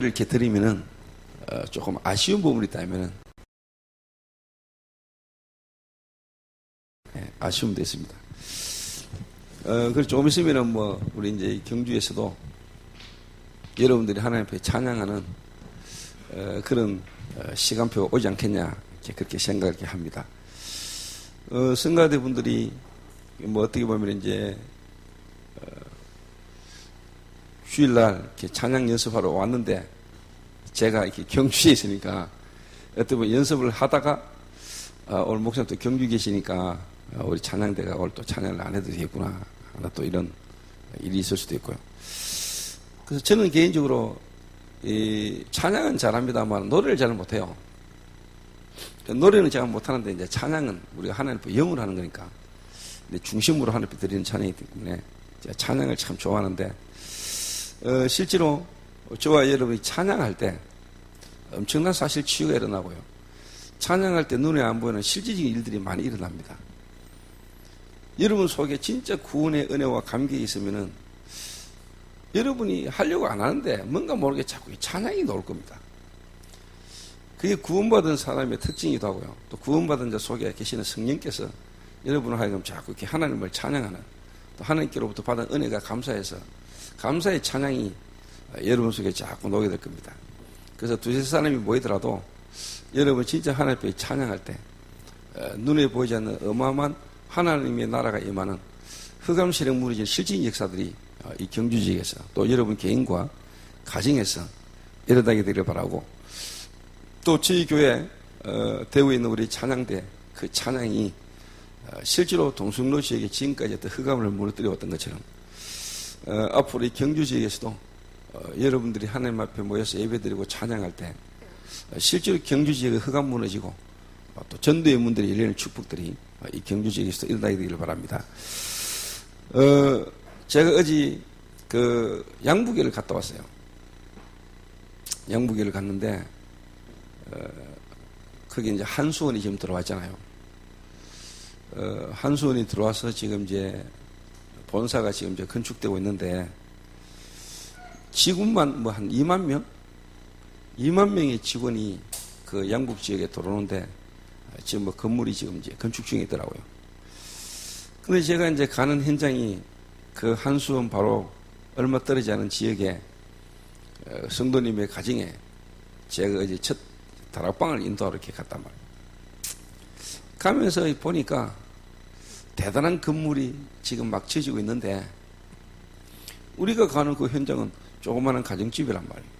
이렇게 드리면은 조금 아쉬운 부분이 있다면은 아쉬움도 있습니다. 그래서 조금 있으면은 우리 이제 경주에서도 여러분들이 하나님 앞에 찬양하는 그런 시간표가 오지 않겠냐 그렇게 생각을 합니다. 성가대 분들이 어떻게 보면 이제 주일날 이렇게 찬양 연습하러 왔는데 제가 이렇게 경주에 있으니까 어떻게 보면 연습을 하다가 오늘 목사님 또 경주 계시니까 우리 찬양대가 오늘 또 찬양을 안 해도 되겠구나 하나 또 이런 일이 있을 수도 있고요. 그래서 저는 개인적으로 이 찬양은 잘합니다만 노래를 잘 못해요. 노래는 제가 못하는데 이제 찬양은 우리가 하나님 앞에 영으로 하는 거니까 근데 중심으로 하나님 앞에 드리는 찬양이기 때문에 제가 찬양을 참 좋아하는데 실제로 저와 여러분이 찬양할 때 엄청난 사실 치유가 일어나고요. 찬양할 때 눈에 안 보이는 실질적인 일들이 많이 일어납니다. 여러분 속에 진짜 구원의 은혜와 감격이 있으면은 여러분이 하려고 안 하는데 뭔가 모르게 자꾸 찬양이 나올 겁니다. 그게 구원받은 사람의 특징이기도 하고요. 또 구원받은 자 속에 계시는 성령께서 여러분을 하여금 자꾸 이렇게 하나님을 찬양하는 또 하나님께로부터 받은 은혜가 감사해서 감사의 찬양이 여러분 속에 자꾸 녹게 될 겁니다. 그래서 두세 사람이 모이더라도 여러분 진짜 하나님 앞에 찬양할 때 눈에 보이지 않는 어마어마한 하나님의 나라가 임하는 흑암시력 무너진 실질적인 역사들이 이 경주 지역에서 또 여러분 개인과 가정에서 일어나게 되기를 바라고 또 저희 교회 대구에 있는 우리 찬양대 그 찬양이 실제로 동성로 지역에 지금까지 어떤 흑암을 무너뜨려 왔던 것처럼 앞으로 이 경주 지역에서도 여러분들이 하나님 앞에 모여서 예배드리고 찬양할 때 실제로 경주 지역의 흑암 무너지고 또 전도의 문들이 열리는 축복들이 이 경주 지역에서도 일어나게 되기를 바랍니다. 제가 어제 그 양부교를 갔다 왔어요. 양부교를 갔는데 거기 이제 한수원이 지금 들어왔잖아요. 한수원이 들어와서 지금 이제 본사가 지금 이제 건축되고 있는데 직원만 한 2만 명? 2만 명의 직원이 그 양북 지역에 들어오는데 지금 건물이 지금 이제 건축 중에 있더라고요. 근데 제가 이제 가는 현장이 그 한수원 바로 얼마 떨어지지 않은 지역에 성도님의 가정에 제가 이제 첫 다락방을 인도하러 이렇게 갔단 말이에요. 가면서 보니까 대단한 건물이 지금 막 지어지고 있는데 우리가 가는 그 현장은 조그마한 가정집이란 말이에요.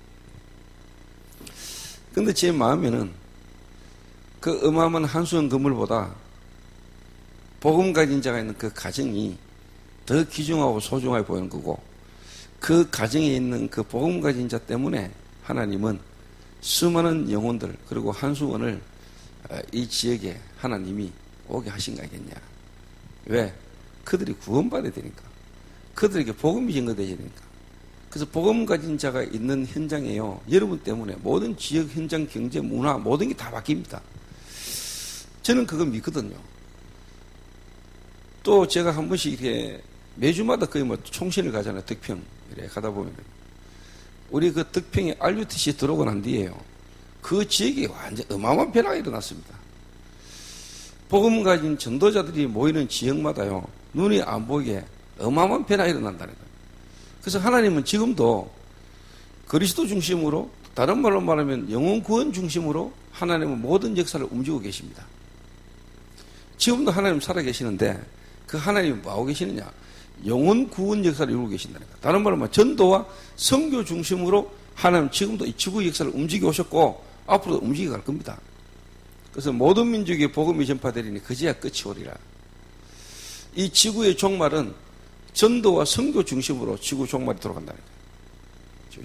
근데 제 마음에는 그 어마어마한 한수원 건물보다 복음 가진 자가 있는 그 가정이 더 귀중하고 소중하게 보이는 거고 그 가정에 있는 그 복음 가진 자 때문에 하나님은 수많은 영혼들 그리고 한수원을 이 지역에 하나님이 오게 하신 거 아니겠냐. 왜? 그들이 구원받아야 되니까. 그들에게 복음이 전거되어야 되니까. 그래서 복음 가진 자가 있는 현장에요. 여러분 때문에 모든 지역 현장 경제 문화 모든 게 다 바뀝니다. 저는 그거 믿거든요. 또 제가 한 번씩 이렇게 매주마다 거의 총신을 가잖아요. 덕평. 이래 가다 보면. 우리 그 덕평에 RUTC 들어오고 난 뒤에요. 그 지역이 완전 어마어마한 변화가 일어났습니다. 복음 가진 전도자들이 모이는 지역마다요. 눈이 안 보이게 어마어마한 변화가 일어난다는 거예요. 그래서 하나님은 지금도 그리스도 중심으로 다른 말로 말하면 영혼 구원 중심으로 하나님은 모든 역사를 움직이고 계십니다. 지금도 하나님 살아계시는데 그 하나님이 뭐하고 계시느냐? 영혼 구원 역사를 이루고 계신다는 거예요. 다른 말로 말하면 전도와 선교 중심으로 하나님 지금도 이 지구 역사를 움직여 오셨고 앞으로도 움직여 갈 겁니다. 그래서 모든 민족의 복음이 전파되리니 그제야 끝이 오리라. 이 지구의 종말은 전도와 선교 중심으로 지구 종말이 돌아간다는 거예요.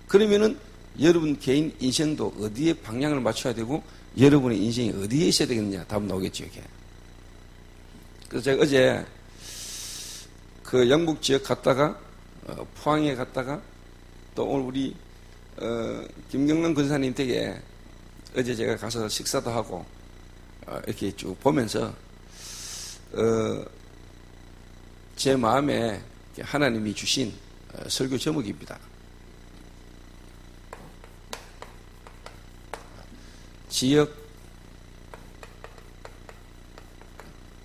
그러면은 여러분 개인 인생도 어디에 방향을 맞춰야 되고 여러분의 인생이 어디에 있어야 되겠느냐 답 나오겠죠. 이게. 그래서 제가 어제 그 양북 지역 갔다가 포항에 갔다가 또 오늘 우리 김경남 권사님 댁에 어제 제가 가서 식사도 하고 이렇게 쭉 보면서 제 마음에 하나님이 주신 설교 제목입니다. 지역,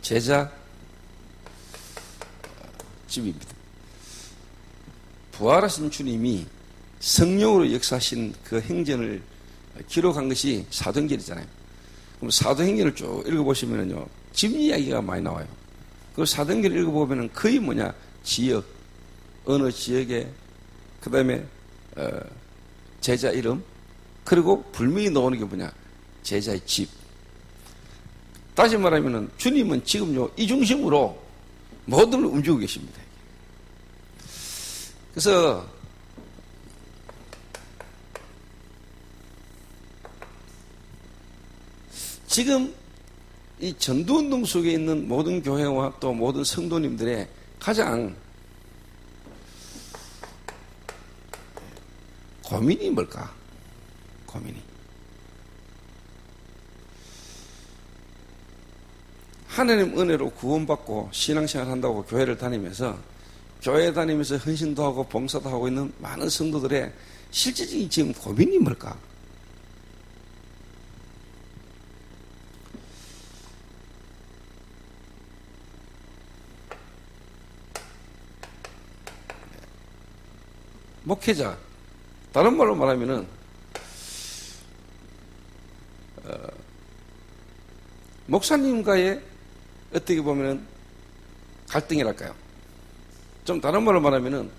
제자, 집입니다. 부활하신 주님이 성령으로 역사하신 그 행전을 기록한 것이 사도행전이잖아요. 그럼 사도행전을 쭉 읽어보시면요, 집 이야기가 많이 나와요. 그 사도행전을 읽어보면은 거의 지역, 어느 지역에, 그 다음에, 제자 이름, 그리고 분명히 나오는 게 제자의 집. 다시 말하면은 주님은 지금요, 이 중심으로 모든 걸 움직이고 계십니다. 그래서, 지금 이 전도운동 속에 있는 모든 교회와 또 모든 성도님들의 가장 고민이 뭘까? 고민이. 하나님 은혜로 구원받고 신앙생활 한다고 교회를 다니면서 교회 다니면서 헌신도 하고 봉사도 하고 있는 많은 성도들의 실질적인 지금 고민이 뭘까? 목회자, 다른 말로 말하면은 목사님과의 어떻게 보면은 갈등이랄까요? 좀 다른 말로 말하면은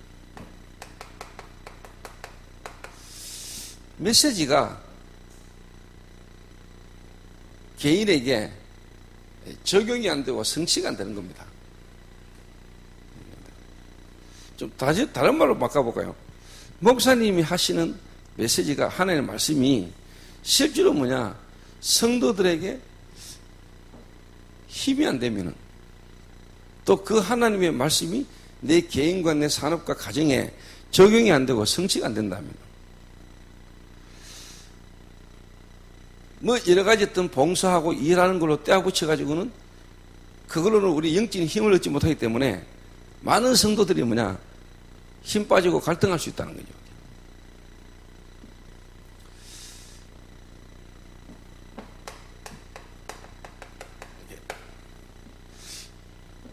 메시지가 개인에게 적용이 안 되고 성취가 안 되는 겁니다. 좀 다른 말로 바꿔볼까요? 목사님이 하시는 메시지가 하나님의 말씀이 실제로 성도들에게 힘이 안 되면은 또 그 하나님의 말씀이 내 개인과 내 산업과 가정에 적용이 안 되고 성취가 안 된다면 여러 가지 어떤 봉사하고 일하는 걸로 떼어 붙여가지고는 그걸로는 우리 영적인 힘을 얻지 못하기 때문에 많은 성도들이 힘 빠지고 갈등할 수 있다는 거죠.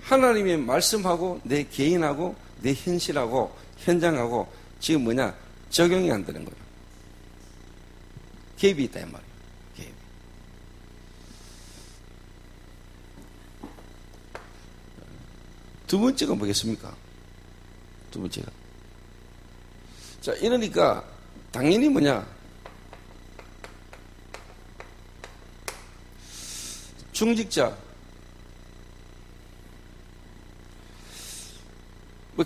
하나님의 말씀하고 내 개인하고 내 현실하고 현장하고 지금 적용이 안 되는 거예요. 갭이 있다 이 말이에요. 갭. 두 번째가 뭐겠습니까? 두 번째가. 자, 이러니까 당연히 중직자,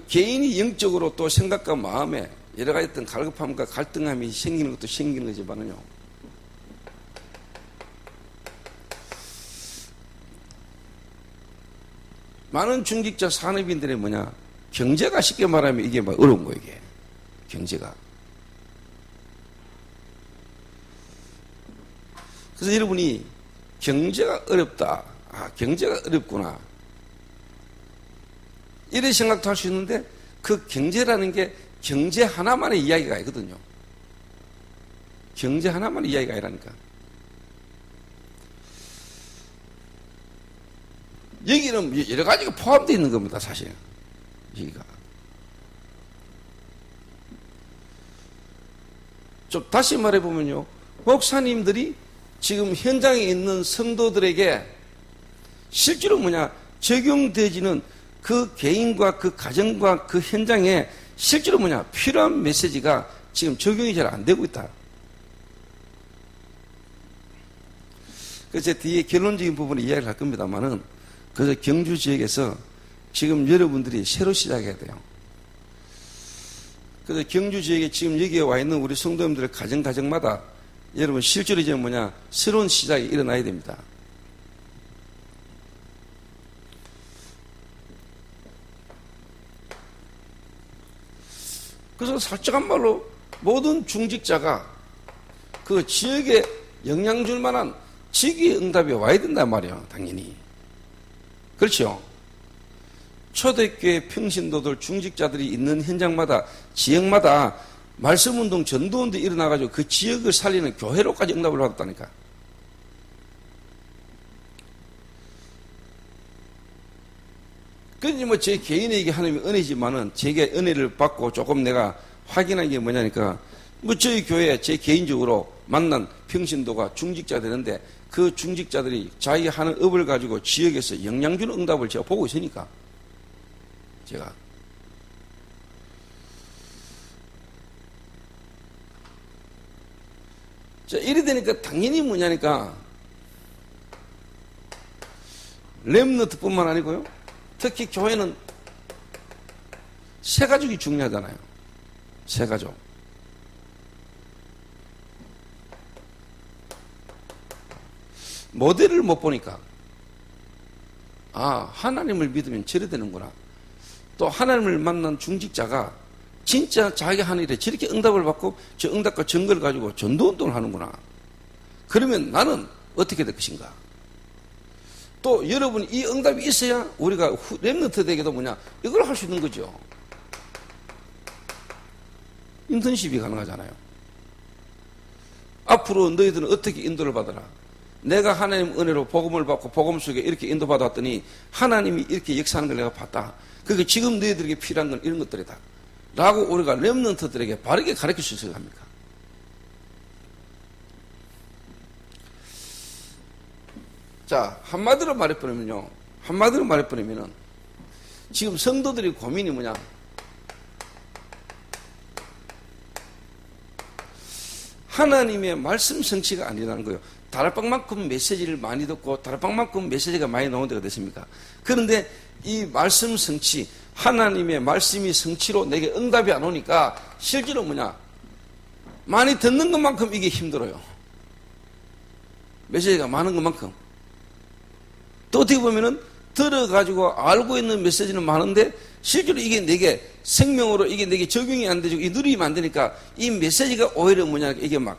개인이 영적으로 또 생각과 마음에 여러 가지 어떤 갈급함과 갈등함이 생기는 것도 생기는 거지만은요. 많은 중직자 산업인들의 경제가 쉽게 말하면 이게 어려운 거예요, 이게. 경제가. 그래서 여러분이 경제가 어렵다. 경제가 어렵구나. 이런 생각도 할 수 있는데 그 경제라는 게 경제 하나만의 이야기가 아니거든요. 경제 하나만의 이야기가 아니라니까. 여기는 여러 가지가 포함되어 있는 겁니다, 사실. 여기가. 좀 다시 말해보면요. 목사님들이 지금 현장에 있는 성도들에게 실제로 적용되지는 그 개인과 그 가정과 그 현장에 실제로 필요한 메시지가 지금 적용이 잘 안 되고 있다. 그래서 제 뒤에 결론적인 부분을 이야기를 할 겁니다만은 그래서 경주 지역에서 지금 여러분들이 새로 시작해야 돼요. 그래서 경주 지역에 지금 여기에 와 있는 우리 성도님들의 가정마다 여러분 실제로 이제 새로운 시작이 일어나야 됩니다. 그래서 솔직한 말로 모든 중직자가 그 지역에 영향 줄 만한 직위의 응답이 와야 된단 말이에요, 당연히. 그렇죠? 초대교회 평신도들, 중직자들이 있는 현장마다, 지역마다 말씀운동, 전도운동이 일어나가지고 그 지역을 살리는 교회로까지 응답을 받았다니까. 그러니 뭐 제 개인에게 하나님의 은혜지만은 제게 은혜를 받고 조금 내가 확인한 게 뭐냐니까 뭐 저희 교회 제 개인적으로 만난 평신도가 중직자 되는데 그 중직자들이 자기 하는 업을 가지고 지역에서 영향 주는 응답을 제가 보고 있으니까 제가 자, 이래 되니까 당연히 뭐냐니까 렘너트뿐만 아니고요. 특히 교회는 새 가족이 중요하잖아요. 새 가족. 모델을 못 보니까 아, 하나님을 믿으면 저래 되는구나. 또 하나님을 만난 중직자가 진짜 자기 하는 일에 저렇게 응답을 받고 저 응답과 증거를 가지고 전도운동을 하는구나. 그러면 나는 어떻게 될 것인가? 또 여러분 이 응답이 있어야 우리가 렘넌트들에게도 뭐냐 이걸 할 수 있는 거죠. 인턴십이 가능하잖아요. 앞으로 너희들은 어떻게 인도를 받아라. 내가 하나님 은혜로 복음을 받고 복음 속에 이렇게 인도받았더니 하나님이 이렇게 역사하는 걸 내가 봤다. 그게 지금 너희들에게 필요한 건 이런 것들이다. 라고 우리가 렘넌트들에게 바르게 가르칠 수 있어야 합니까? 자, 한마디로 말해버리면요. 지금 성도들의 고민이 뭐냐? 하나님의 말씀 성취가 아니라는 거예요. 다락방만큼 메시지를 많이 듣고 다락방만큼 메시지가 많이 나온 데가 됐습니까? 그런데 이 말씀 성취, 하나님의 말씀이 성취로 내게 응답이 안 오니까 실제로 뭐냐? 많이 듣는 것만큼 이게 힘들어요. 메시지가 많은 것만큼. 또 어떻게 보면은 들어가지고 알고 있는 메시지는 많은데 실제로 이게 내게 생명으로 이게 내게 적용이 안 되고 이 누리면 안 되니까 이 메시지가 오히려 뭐냐 이게 막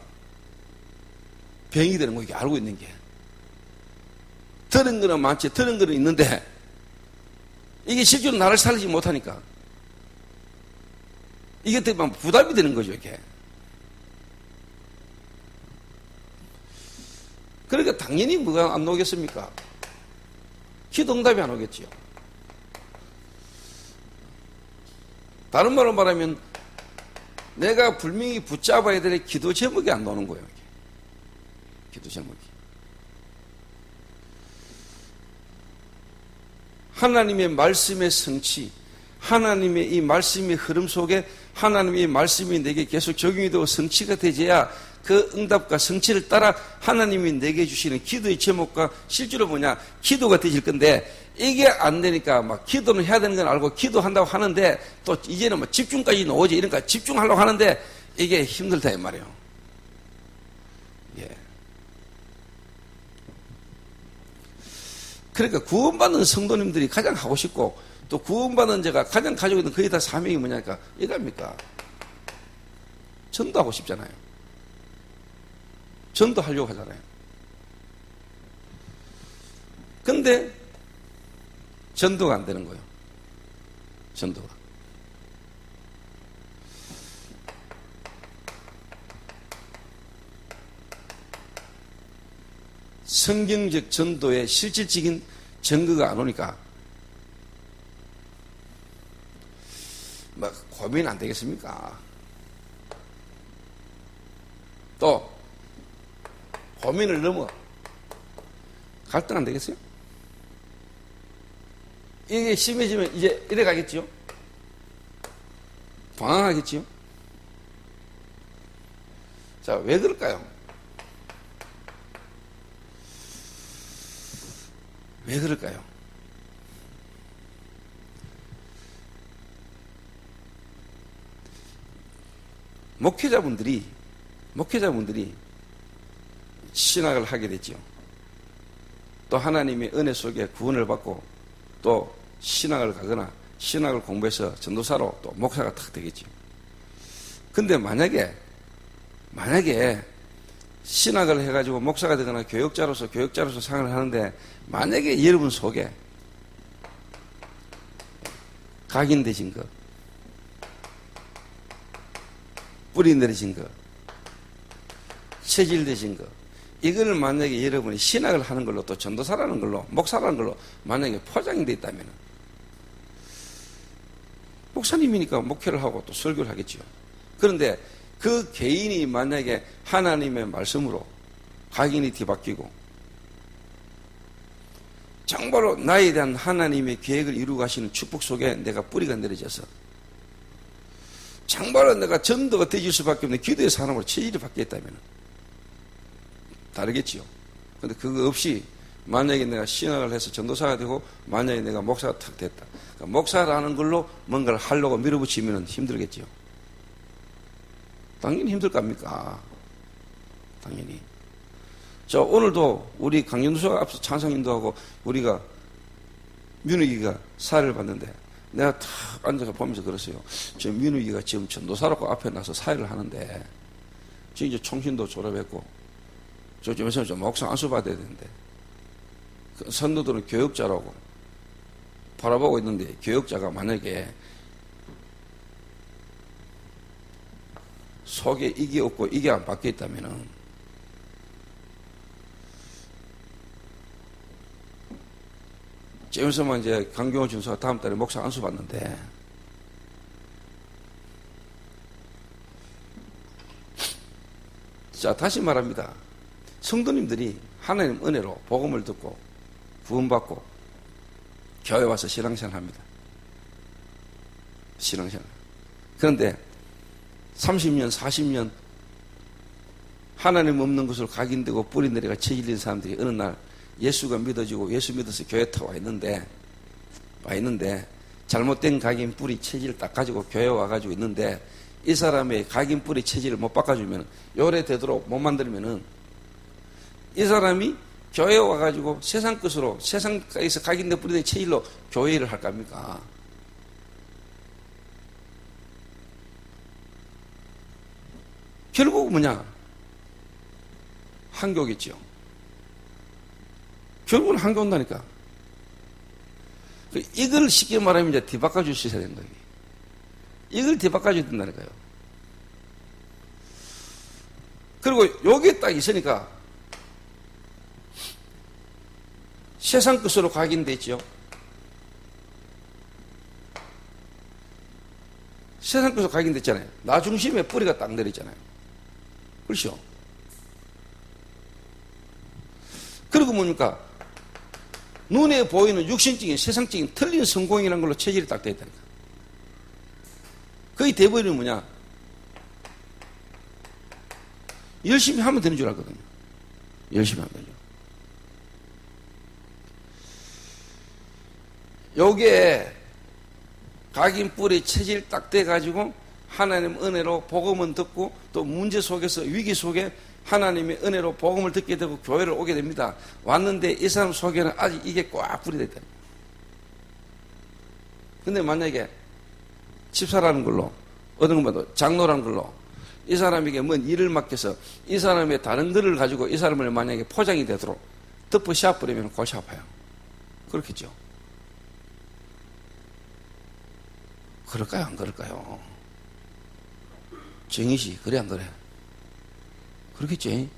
병이 되는 거 이게 알고 있는 게 들은 거는 많지 들은 거는 있는데 이게 실제로 나를 살리지 못하니까 이게 되게 막 부담이 되는 거죠 이게. 그러니까 당연히 뭐가 안 나오겠습니까? 기도 응답이 안 오겠지요. 다른 말로 말하면 내가 분명히 붙잡아야 될 기도 제목이 안 나오는 거예요. 기도 제목이. 하나님의 말씀의 성취, 하나님의 이 말씀의 흐름 속에 하나님의 이 말씀이 내게 계속 적용이 되고 성취가 되져야 그 응답과 성취를 따라 하나님이 내게 주시는 기도의 제목과 실제로 뭐냐 기도가 되질 건데 이게 안 되니까 막 기도는 해야 되는 건 알고 기도한다고 하는데 또 이제는 뭐 집중까지 나오지 이러니까 집중하려고 하는데 이게 힘들다 이 말이에요. 예. 그러니까 구원받는 성도님들이 가장 하고 싶고 또 구원받는 자가 가장 가지고 있는 거의 다 사명이 뭐냐니까 이겁니까? 전도하고 싶잖아요. 전도하려고 하잖아요. 근데 전도가 안 되는 거예요. 전도가. 성경적 전도의 실질적인 증거가 안 오니까 막 고민 안 되겠습니까? 또 고민을 넘어 갈등 안 되겠어요? 이게 심해지면 이제 이래 가겠지요? 방황하겠지요? 자, 왜 그럴까요? 왜 그럴까요? 목회자분들이 신학을 하게 되지요. 또 하나님의 은혜 속에 구원을 받고 또 신학을 가거나 신학을 공부해서 전도사로 또 목사가 탁 되겠지요. 근데 만약에 신학을 해가지고 목사가 되거나 교역자로서 생활을 하는데 만약에 여러분 속에 각인되신 것, 뿌리 내리신 것, 체질되신 것, 이거를 만약에 여러분이 신학을 하는 걸로 또 전도사라는 걸로 목사라는 걸로 만약에 포장이 되어 있다면 목사님이니까 목회를 하고 또 설교를 하겠죠. 그런데 그 개인이 만약에 하나님의 말씀으로 각인이 뒤바뀌고 정말로 나에 대한 하나님의 계획을 이루고 가시는 축복 속에 내가 뿌리가 내려져서 정말로 내가 전도가 되질 수밖에 없는 기도의 사람으로 체질이 바뀌었다면 다르겠지요. 그런데 그거 없이 만약에 내가 신학을 해서 전도사가 되고 만약에 내가 목사가 탁 됐다. 그러니까 목사라는 걸로 뭔가를 하려고 밀어붙이면 힘들겠지요. 당연히 힘들 겁니까? 당연히. 자, 오늘도 우리 강연도사가 앞서 찬송 인도하고 우리가 민우기가 사회를 봤는데 내가 탁 앉아서 보면서 그랬어요. 저 민우기가 지금 전도사라고 앞에 나서 사회를 하는데 지금 이제 총신도 졸업했고 저 좀 있으면 좀 목사 안수 받아야 되는데 그 선도들은 교역자라고 바라보고 있는데 교역자가 만약에 속에 이게 없고 이게 안 바뀌어 있다면은 지금서만 이제 강경호 준수가 다음 달에 목사 안수 받는데 자 다시 말합니다. 성도님들이 하나님 은혜로 복음을 듣고 구원받고 교회 와서 신앙생활 합니다. 신앙생활. 그런데 30년, 40년 하나님 없는 것으로 각인되고 뿌리 내려가 체질린 사람들이 어느 날 예수가 믿어지고 예수 믿어서 교회 타 와 있는데 잘못된 각인 뿌리 체질을 딱 가지고 교회 와가지고 있는데 이 사람의 각인 뿌리 체질을 못 바꿔주면 요래 되도록 못 만들면은 이 사람이 교회에 와가지고 세상 것으로 세상에서 각인된 뿌리된 체질로 교회를 할 겁니까? 결국 뭐냐? 한교겠죠. 결국은 한교 온다니까. 이걸 쉽게 말하면 이제 뒤바꿔줄 수 있어야 된다. 이걸 뒤바꿔줘야 된다니까요. 그리고 여기에 딱 있으니까 세상 것으로 각인됐죠. 세상 것으로 각인됐잖아요. 나 중심에 뿌리가 딱 내렸잖아요. 그렇죠? 그리고 뭡니까? 눈에 보이는 육신적인 세상적인 틀린 성공이라는 걸로 체질이 딱 되어 있다니까. 거의 대부분은 뭐냐? 열심히 하면 되는 줄 알거든요. 열심히 하면 되죠. 요게 각인 뿌리 체질 딱 돼가지고 하나님 은혜로 복음은 듣고 또 문제 속에서 위기 속에 하나님의 은혜로 복음을 듣게 되고 교회를 오게 됩니다. 왔는데 이 사람 속에는 아직 이게 꽉 뿌리 됐다. 근데 만약에 집사라는 걸로 어떤 것보다 장로라는 걸로 이 사람에게 뭔 일을 맡겨서 이 사람의 다른 글을 가지고 이 사람을 만약에 포장이 되도록 덮어 씌워버리면 골치 아파요. 그렇겠죠. 그럴까요? 안 그럴까요? 정의시 그래 안 그래? 그렇겠지.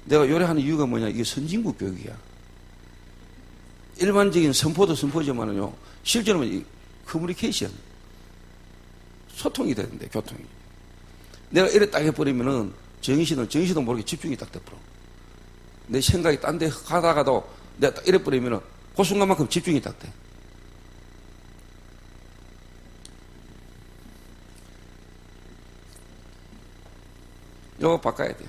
내가 요래하는 이유가 뭐냐? 이게 선진국 교육이야. 일반적인 선포도 선포지만은요, 실제로는 이 커뮤니케이션, 소통이 되는데, 교통이. 내가 이래 딱 해버리면은 정의시도 모르게 집중이 딱 돼버려. 내 생각이 딴 데 가다가도 내가 딱 이래 버리면은 그 순간만큼 집중이 딱 돼. 요거 바꿔야 돼요.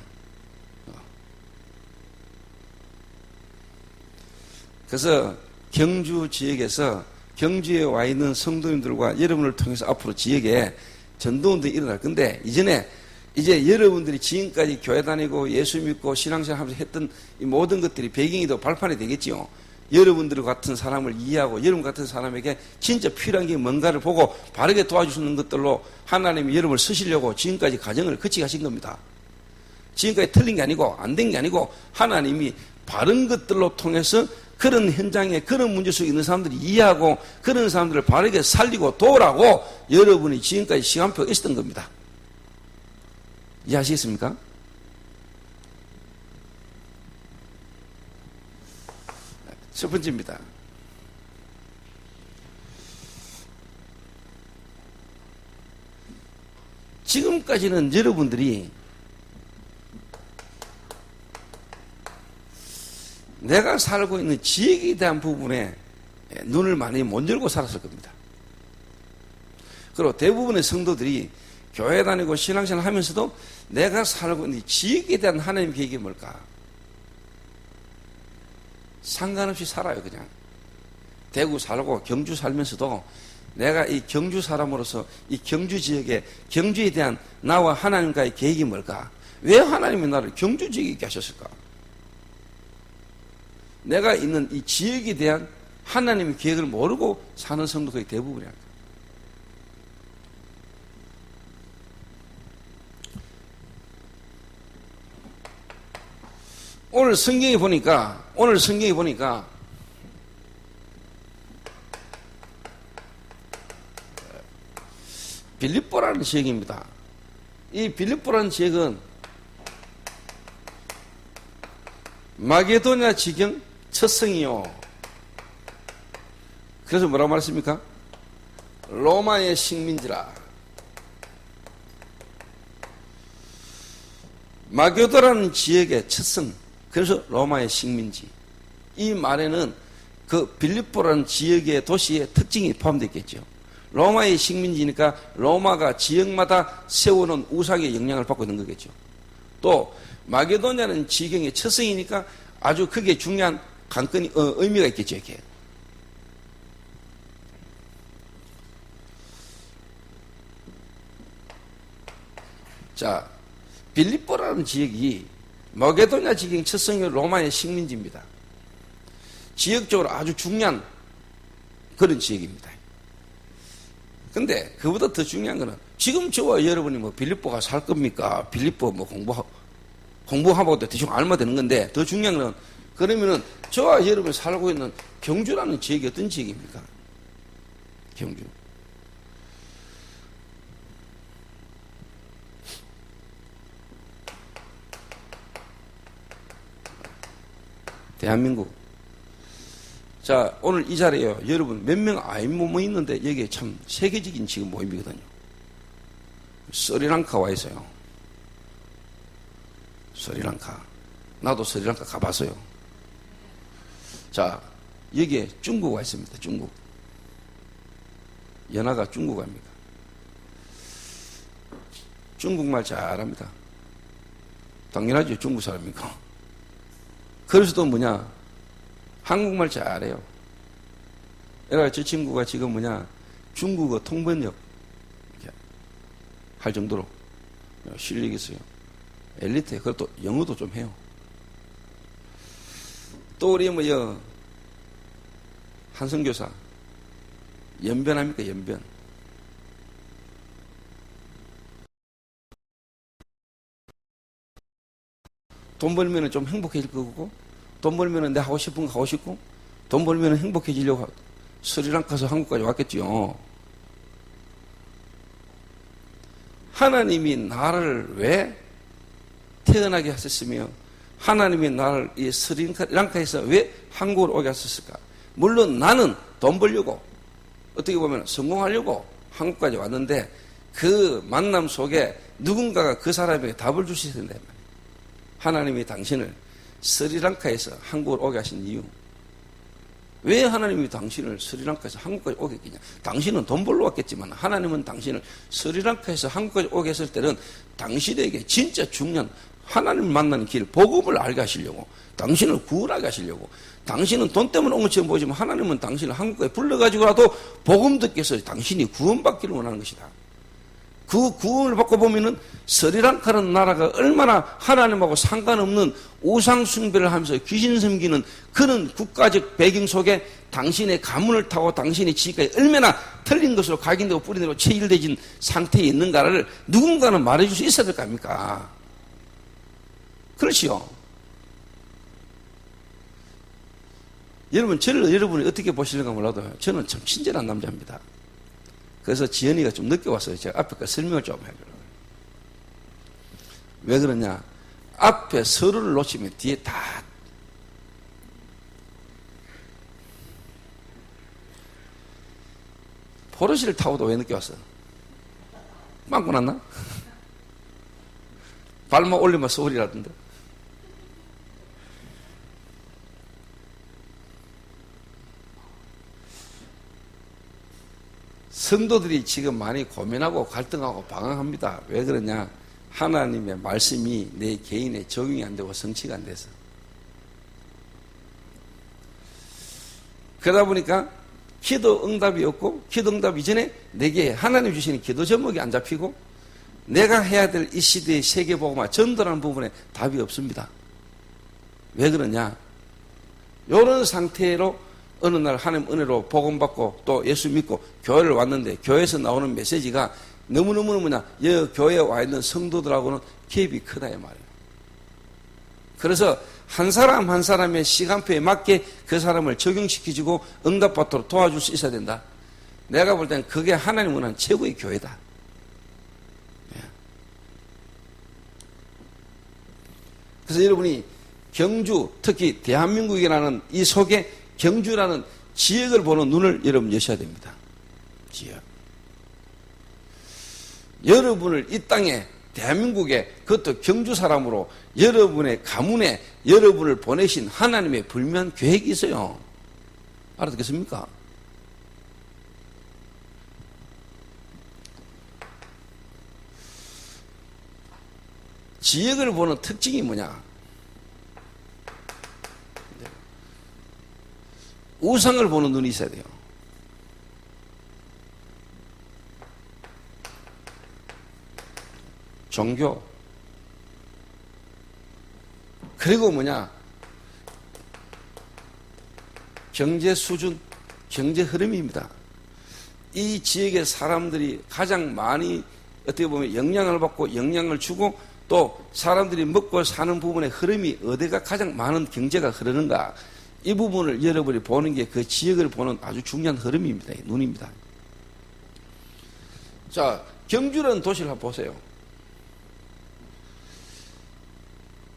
그래서 경주 지역에서 경주에 와 있는 성도님들과 여러분을 통해서 앞으로 지역에 전도운동이 일어날 건데 이제 여러분들이 지금까지 교회 다니고 예수 믿고 신앙생활 하면서 했던 이 모든 것들이 배경이 더 발판이 되겠지요. 여러분들 같은 사람을 이해하고 여러분 같은 사람에게 진짜 필요한 게 뭔가를 보고 바르게 도와주시는 것들로 하나님이 여러분을 쓰시려고 지금까지 과정을 거치게 하신 겁니다. 지금까지 틀린 게 아니고 안 된 게 아니고 하나님이 바른 것들로 통해서 그런 현장에 그런 문제 속에 있는 사람들이 이해하고 그런 사람들을 바르게 살리고 도우라고 여러분이 지금까지 시간표가 있었던 겁니다. 이해하시겠습니까? 첫 번째입니다. 지금까지는 여러분들이 내가 살고 있는 지역에 대한 부분에 눈을 많이 못 열고 살았을 겁니다. 그리고 대부분의 성도들이 교회 다니고 신앙생활 하면서도 내가 살고 있는 지역에 대한 하나님의 계획이 뭘까? 상관없이 살아요, 그냥. 대구 살고 경주 살면서도 내가 이 경주 사람으로서 이 경주 지역에, 경주에 대한 나와 하나님과의 계획이 뭘까? 왜 하나님이 나를 경주 지역에 있게 하셨을까? 내가 있는 이 지역에 대한 하나님의 계획을 모르고 사는 성도 거의 대부분이야. 오늘 성경에 보니까 빌립보라는 지역입니다. 이 빌립보라는 지역은 마게도냐 지경 첫 성이요. 그래서 뭐라고 말했습니까? 로마의 식민지라. 마게도라는 지역의 첫 성. 그래서 로마의 식민지. 이 말에는 그 빌립보라는 지역의 도시의 특징이 포함되어 있겠죠. 로마의 식민지니까 로마가 지역마다 세워놓은 우상의 영향을 받고 있는 거겠죠. 또 마게도냐는 지경의 첫 성이니까 아주 크게 중요한 관건이 의미가 있겠죠. 이렇게. 자, 빌립보라는 지역이 마게도냐 지경 첫 성의 로마의 식민지입니다. 지역적으로 아주 중요한 그런 지역입니다. 근데 그보다 더 중요한 거는 지금 저와 여러분이 뭐 빌립보가 살 겁니까? 빌립보 뭐 공부하고 대충 알면 되는 건데 더 중요한 거는 그러면은 저와 여러분이 살고 있는 경주라는 지역이 어떤 지역입니까? 경주. 대한민국. 자, 오늘 이 자리에요. 여러분 몇 명 아임 모모 있는데 여기에 참 세계적인 지금 모임이거든요. 스리랑카 와 있어요. 스리랑카. 나도 스리랑카 가봤어요. 자, 여기에 중국 와 있습니다. 중국. 연하가 중국 갑니다. 중국말 잘합니다. 당연하죠. 중국 사람이니까. 그래서도 뭐냐? 한국말 잘해요. 그러니까 저 친구가 지금 뭐냐? 중국어 통번역 할 정도로 실력이 있어요. 엘리트에. 그리고 또 영어도 좀 해요. 또 우리 뭐요? 한성교사. 연변합니까? 연변. 돈 벌면 좀 행복해질 거고, 돈 벌면 내 하고 싶은 거 하고 싶고, 돈 벌면 행복해지려고 스리랑카에서 한국까지 왔겠죠. 하나님이 나를 왜 태어나게 하셨으며, 하나님이 나를 이 스리랑카에서 왜 한국으로 오게 하셨을까? 물론 나는 돈 벌려고, 어떻게 보면 성공하려고 한국까지 왔는데, 그 만남 속에 누군가가 그 사람에게 답을 주셔야 된다. 하나님이 당신을 스리랑카에서 한국으로 오게 하신 이유. 왜 하나님이 당신을 스리랑카에서 한국까지 오게 했겠냐? 당신은 돈 벌러 왔겠지만 하나님은 당신을 스리랑카에서 한국까지 오게 했을 때는 당신에게 진짜 중요한 하나님을 만나는 길, 복음을 알게 하시려고, 당신을 구원하게 하시려고. 당신은 돈 때문에 온 것처럼 보이지만 하나님은 당신을 한국까지 불러가지고라도 복음 듣기 위해서 당신이 구원받기를 원하는 것이다. 그 구원을 받고 보면은 스리랑카라는 나라가 얼마나 하나님하고 상관없는 우상 숭배를 하면서 귀신 섬기는 그런 국가적 배경 속에 당신의 가문을 타고 당신의 지식까지 얼마나 틀린 것으로 각인되고 뿌리내고 체질되진 상태에 있는가를 누군가는 말해줄 수 있어야 될 거 아닙니까? 그렇지요. 여러분, 저를 여러분이 어떻게 보시는가 몰라도 저는 참 친절한 남자입니다. 그래서 지연이가 좀 늦게 왔어요. 제가 앞에 거 설명을 좀 해주려고. 왜 그러냐? 앞에 서로를 놓치면 뒤에 다 포르쉐를 타고도 왜 늦게 왔어? 빵꾸 났나? 발만 올리면 서울이라던데. 성도들이 지금 많이 고민하고 갈등하고 방황합니다. 왜 그러냐? 하나님의 말씀이 내 개인에 적용이 안 되고 성취가 안 돼서. 그러다 보니까 기도 응답이 없고, 기도 응답 이전에 내게 하나님 주시는 기도 제목이 안 잡히고, 내가 해야 될 이 시대의 세계복음화 전도라는 부분에 답이 없습니다. 왜 그러냐? 이런 상태로 어느 날 하나님 은혜로 복음받고 또 예수 믿고 교회를 왔는데, 교회에서 나오는 메시지가 너무너무 여 교회에 와 있는 성도들하고는 갭이 크다 이 말이에요. 그래서 한 사람 한 사람의 시간표에 맞게 그 사람을 적용시키고 응답받도록 도와줄 수 있어야 된다. 내가 볼 때는 그게 하나님 원하는 최고의 교회다. 그래서 여러분이 경주, 특히 대한민국이라는 이 속에 경주라는 지역을 보는 눈을 여러분 여셔야 됩니다. 지역. 여러분을 이 땅에, 대한민국에, 그것도 경주 사람으로 여러분의 가문에 여러분을 보내신 하나님의 불면 계획이 있어요. 알아듣겠습니까? 지역을 보는 특징이 뭐냐? 우상을 보는 눈이 있어야 돼요. 종교. 그리고 뭐냐? 경제 수준, 경제 흐름입니다. 이 지역의 사람들이 가장 많이 어떻게 보면 영향을 받고 영향을 주고, 또 사람들이 먹고 사는 부분의 흐름이 어디가 가장 많은 경제가 흐르는가, 이 부분을 여러분이 보는 게 그 지역을 보는 아주 중요한 흐름입니다. 눈입니다. 자, 경주라는 도시를 한번 보세요.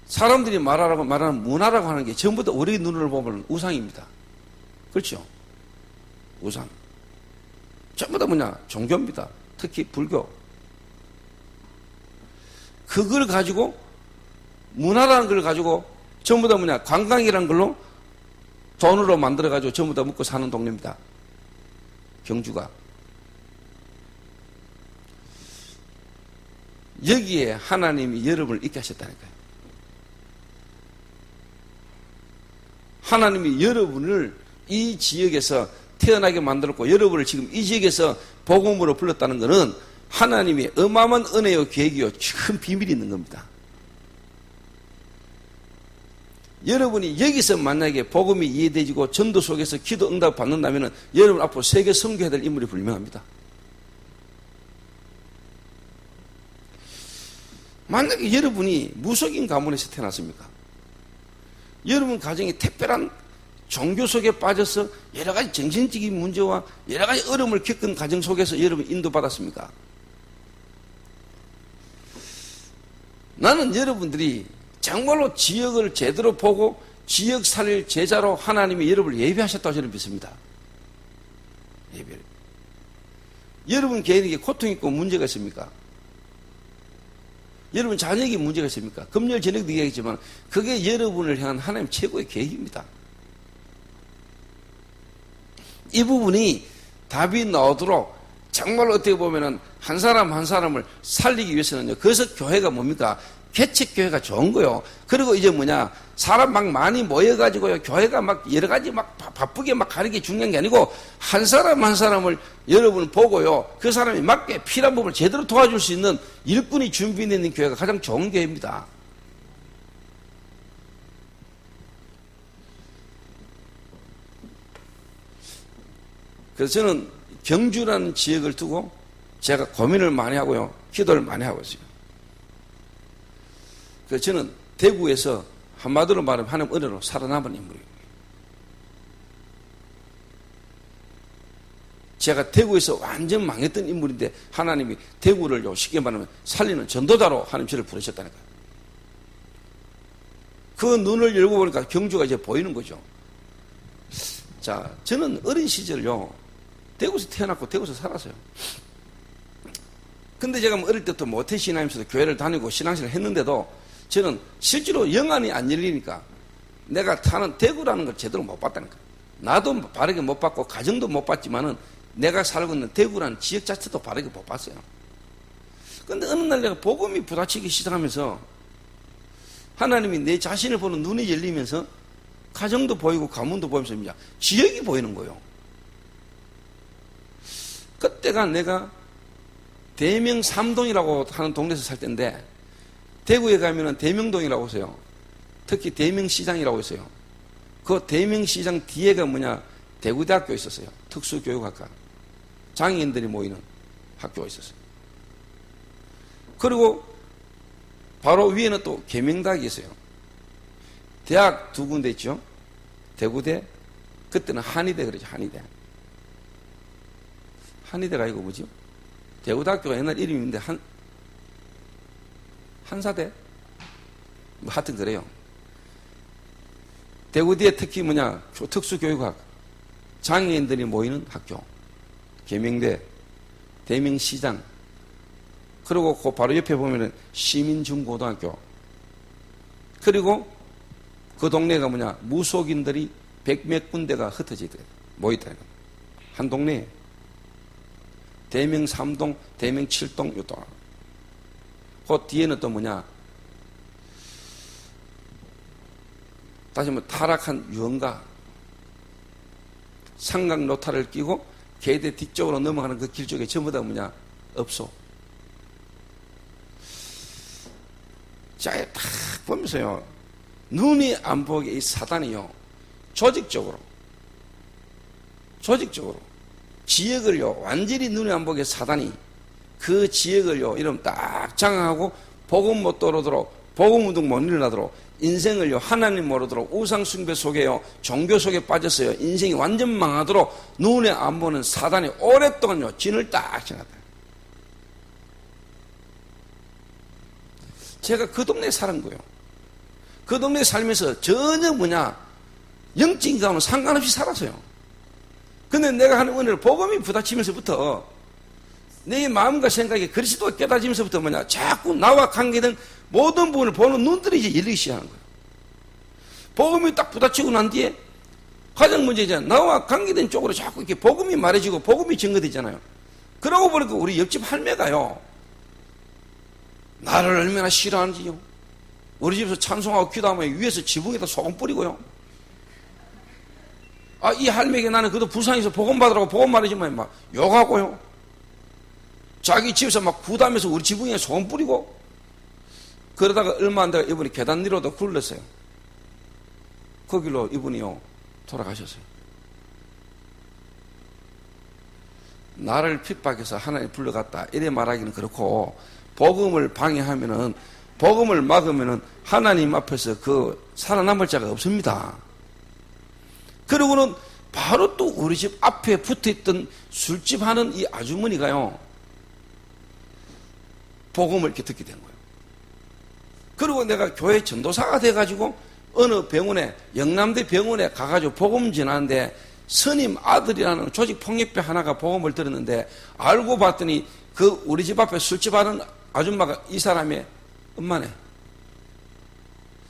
사람들이 말하는 문화라고 하는 게 전부 다 우리 눈으로 보면 우상입니다. 그렇죠? 우상. 전부 다 뭐냐? 종교입니다. 특히 불교. 그걸 가지고, 문화라는 걸 가지고 전부 다 뭐냐? 관광이라는 걸로 돈으로 만들어가지고 전부 다 먹고 사는 동네입니다. 경주가. 여기에 하나님이 여러분을 있게 하셨다니까요. 하나님이 여러분을 이 지역에서 태어나게 만들었고, 여러분을 지금 이 지역에서 복음으로 불렀다는 것은 하나님이 어마어마한 은혜요 계획이요 큰 비밀이 있는 겁니다. 여러분이 여기서 만약에 복음이 이해되지고 전도 속에서 기도 응답 받는다면 여러분 앞으로 세계 선교해야 될 인물이 분명합니다. 만약에 여러분이 무속인 가문에서 태어났습니까? 여러분 가정이 특별한 종교 속에 빠져서 여러 가지 정신적인 문제와 여러 가지 어려움을 겪은 가정 속에서 여러분 인도받았습니까? 나는 여러분들이 정말로 지역을 제대로 보고 지역 살릴 제자로 하나님이 여러분을 예비하셨다고 저는 믿습니다. 예비를. 여러분 개인에게 고통이 있고 문제가 있습니까? 여러분 자녀에게 문제가 있습니까? 금요일 저녁도 얘기했지만 그게 여러분을 향한 하나님 최고의 계획입니다. 이 부분이 답이 나오도록 정말로 어떻게 보면은 한 사람 한 사람을 살리기 위해서는요. 그래서 교회가 뭡니까? 개척교회가 좋은 거요. 그리고 이제 뭐냐, 사람 막 많이 모여가지고요, 교회가 막 여러 가지 막 바쁘게 막 가는 게 중요한 게 아니고, 한 사람 한 사람을 여러분 보고요, 그 사람이 맞게 필요한 부분을 제대로 도와줄 수 있는 일꾼이 준비되어 있는 교회가 가장 좋은 교회입니다. 그래서 저는 경주라는 지역을 두고 제가 고민을 많이 하고요, 기도를 많이 하고 있어요. 그래서 저는 대구에서 한마디로 말하면 하나님 은혜로 살아남은 인물이에요. 제가 대구에서 완전 망했던 인물인데 하나님이 대구를 쉽게 말하면 살리는 전도자로 하나님 저를 부르셨다니까요. 그 눈을 열고 보니까 경주가 이제 보이는 거죠. 자, 저는 어린 시절요, 대구에서 태어났고 대구에서 살았어요. 근데 제가 뭐 어릴 때부터 모태 신앙이면서도 교회를 다니고 신앙생활을 했는데도 저는 실제로 영안이 안 열리니까 내가 사는 대구라는 걸 제대로 못 봤다는 거예요. 나도 바르게 못 봤고 가정도 못 봤지만은 내가 살고 있는 대구라는 지역 자체도 바르게 못 봤어요. 근데 어느 날 내가 복음이 부딪히기 시작하면서 하나님이 내 자신을 보는 눈이 열리면서 가정도 보이고 가문도 보이면서 지역이 보이는 거예요. 그때가 내가 대명 삼동이라고 하는 동네에서 살 때인데 대구에 가면은 대명동이라고 해서요. 특히 대명시장이라고 했어요. 그 대명시장 뒤에가 뭐냐, 대구대학교 있었어요. 특수교육학과. 장애인들이 모이는 학교가 있었어요. 그리고 바로 위에는 또 계명대학이 있어요. 대학 두 군데 있죠. 대구대, 그때는 한의대 그러죠. 한의대. 한의대가 아니고 뭐죠? 대구대학교가 옛날 이름이 있는데 한사대? 뭐 하여튼 그래요. 대구대에 특히 뭐냐, 특수교육학, 장애인들이 모이는 학교, 계명대, 대명시장, 그리고 그 바로 옆에 보면은 시민중고등학교, 그리고 그 동네가 뭐냐, 무속인들이 백몇 군데가 흩어져 있다, 모였다. 한 동네에. 대명 3동, 대명 7동, 요또. 그 뒤에는 또 뭐냐, 다시 한번 타락한 유흥가, 상강 노타를 끼고 계대 뒤쪽으로 넘어가는 그 길 쪽에 전부 다 뭐냐, 업소. 자, 딱 보면서요, 눈이 안 보게 이 사단이요, 조직적으로 지역을요, 완전히 눈이 안 보게 사단이 그 지역을요, 이러면 딱 장악하고 복음 못 떨어도록, 복음 운동 못 일어나도록, 인생을요, 하나님 모르도록 우상숭배 속에요, 종교 속에 빠졌어요. 인생이 완전 망하도록 눈에 안 보는 사단이 오랫동안요, 진을 딱 지났다. 제가 그 동네에 사는 거예요. 그 동네에 살면서 전혀 뭐냐, 영적인 가운데 상관없이 살았어요. 근데 내가 하는 은혜를 복음이 부딪히면서부터 내 마음과 생각이 그리스도가 깨닫지면서부터 뭐냐, 자꾸 나와 관계된 모든 부분을 보는 눈들이 이제 열리기 시작하는 거예요. 복음이 딱 부딪히고 난 뒤에 가장 문제 이제 나와 관계된 쪽으로 자꾸 이렇게 복음이 말해지고 복음이 증거되잖아요. 그러고 보니까 우리 옆집 할매가요, 나를 얼마나 싫어하는지요. 우리 집에서 찬송하고 기도하면 위에서 지붕에다 소금 뿌리고요. 아, 이 할매에게 나는 그래도 부산에서 복음 받으라고 복음 말해주면 막 욕하고요. 자기 집에서 막 구다면서 우리 지붕에 소금 뿌리고. 그러다가 얼마 안 돼가 이분이 계단 위로도 굴렀어요. 그 길로 이분이요, 돌아가셨어요. 나를 핍박해서 하나님 불러갔다, 이래 말하기는 그렇고, 복음을 방해하면은, 복음을 막으면은 하나님 앞에서 그 살아남을 자가 없습니다. 그리고는 바로 또 우리 집 앞에 붙어있던 술집 하는 이 아주머니가요, 복음을 이렇게 듣게 된 거예요. 그리고 내가 교회 전도사가 돼가지고 어느 병원에, 영남대 병원에 가가지고 복음 전하는데 스님 아들이라는 조직폭력배 하나가 복음을 들었는데 알고 봤더니 그 우리 집 앞에 술집 하는 아줌마가 이 사람의 엄마네.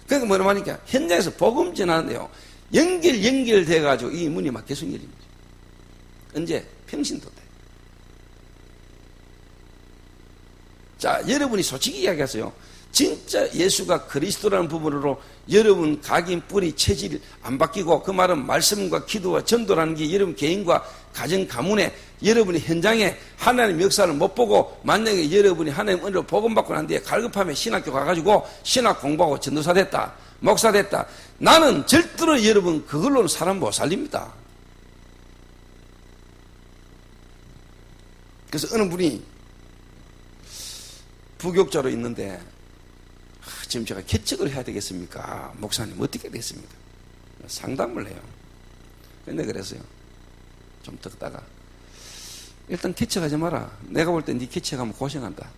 그러니까 뭐라 하니까 현장에서 복음 전하는데요, 연결돼가지고 이 문이 막 계속 열린 거죠. 언제? 평신도 때. 자, 여러분이 솔직히 이야기하세요. 진짜 예수가 그리스도라는 부분으로 여러분 각인, 뿌리, 체질 안 바뀌고, 그 말은 말씀과 기도와 전도라는 게 여러분 개인과 가정, 가문에, 여러분이 현장에 하나님 역사를 못 보고, 만약에 여러분이 하나님 은혜로 복음받고 난 뒤에 갈급하면 신학교 가가지고 신학 공부하고 전도사 됐다, 목사 됐다. 나는 절대로 여러분 그걸로는 사람 못 살립니다. 그래서 어느 분이 부교육자로 있는데, 지금 제가 개척을 해야 되겠습니까? 목사님 어떻게 됐습니까? 상담을 해요. 근데 그래서요, 좀 듣다가 일단 개척하지 마라. 내가 볼 때 네 개척하면 고생한다.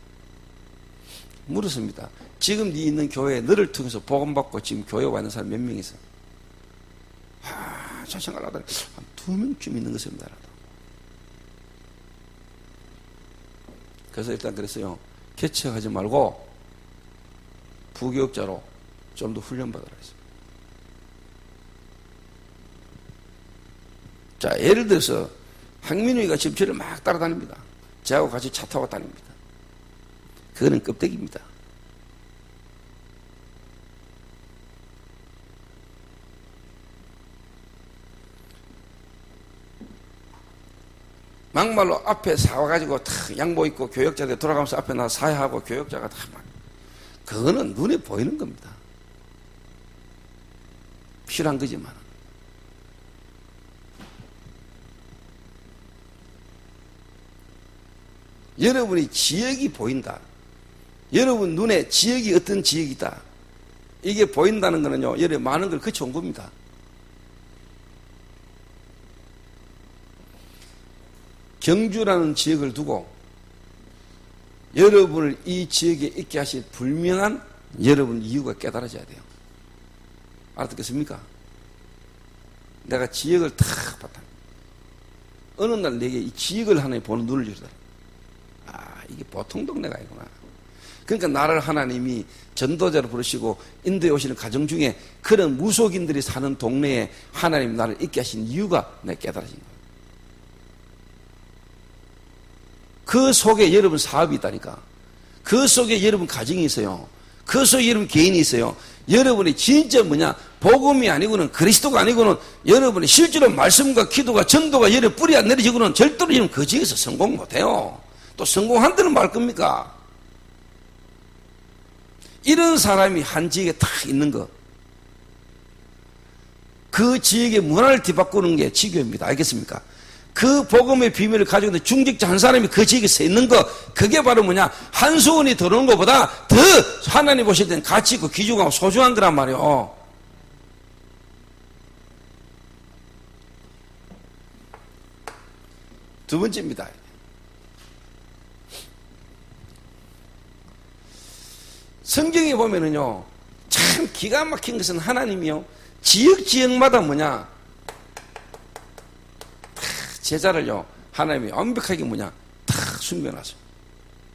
물었습니다. 지금 네 있는 교회에 너를 통해서 복음받고 지금 교회 와 있는 사람 몇 명 있어? 저 생각을 하더니 한 2명쯤 있는 것입니다. 그래서 일단 그랬어요. 개척하지 말고 부교육자로 좀 더 훈련받으라 했어요. 자, 예를 들어서 황민우이가 지금 저를 막 따라다닙니다. 저하고 같이 차 타고 다닙니다. 그거는 껍데기입니다. 막말로 앞에 사와가지고 탁 양복 입고 교역자들 돌아가면서 앞에 나서 사회하고 교역자가 다 막, 그거는 눈에 보이는 겁니다. 필요한 거지만. 여러분이 지역이 보인다. 여러분 눈에 지역이 어떤 지역이다. 이게 보인다는 거는요, 여러분 많은 걸 거쳐온 겁니다. 경주라는 지역을 두고 여러분을 이 지역에 있게 하신 분명한 여러분 이유가 깨달아져야 돼요. 알아듣겠습니까? 내가 지역을 탁 봤다. 어느 날 내게 이 지역을 하나님 보는 눈을 열더라. 아, 이게 보통 동네가 아니구나. 그러니까 나를 하나님이 전도자로 부르시고 인도에 오시는 가정 중에 그런 무속인들이 사는 동네에 하나님 나를 있게 하신 이유가 내가 깨달아진 거예요. 그 속에 여러분 사업이 있다니까. 그 속에 여러분 가정이 있어요. 그 속에 여러분 개인이 있어요. 여러분이 진짜 뭐냐, 복음이 아니고는 그리스도가 아니고는 여러분이 실제로 말씀과 기도가 전도가 여러분 뿌리 안 내리지고는 절대로 여러분 그 지역에서 성공 못해요. 또 성공한다는 말 겁니까? 이런 사람이 한 지역에 딱 있는 거, 그 지역의 문화를 뒤바꾸는 게 지교입니다. 알겠습니까? 그 복음의 비밀을 가지고 있는 중직자 한 사람이 그 지역에 서 있는 거, 그게 바로 뭐냐, 한수원이 들어오는 것보다 더 하나님 보실 때는 가치 있고 귀중하고 소중한 거란 말이에요. 두 번째입니다. 성경에 보면은요, 참 기가 막힌 것은 하나님이요, 지역마다 뭐냐, 제자를요, 하나님이 완벽하게 뭐냐, 탁 숨겨놨어요.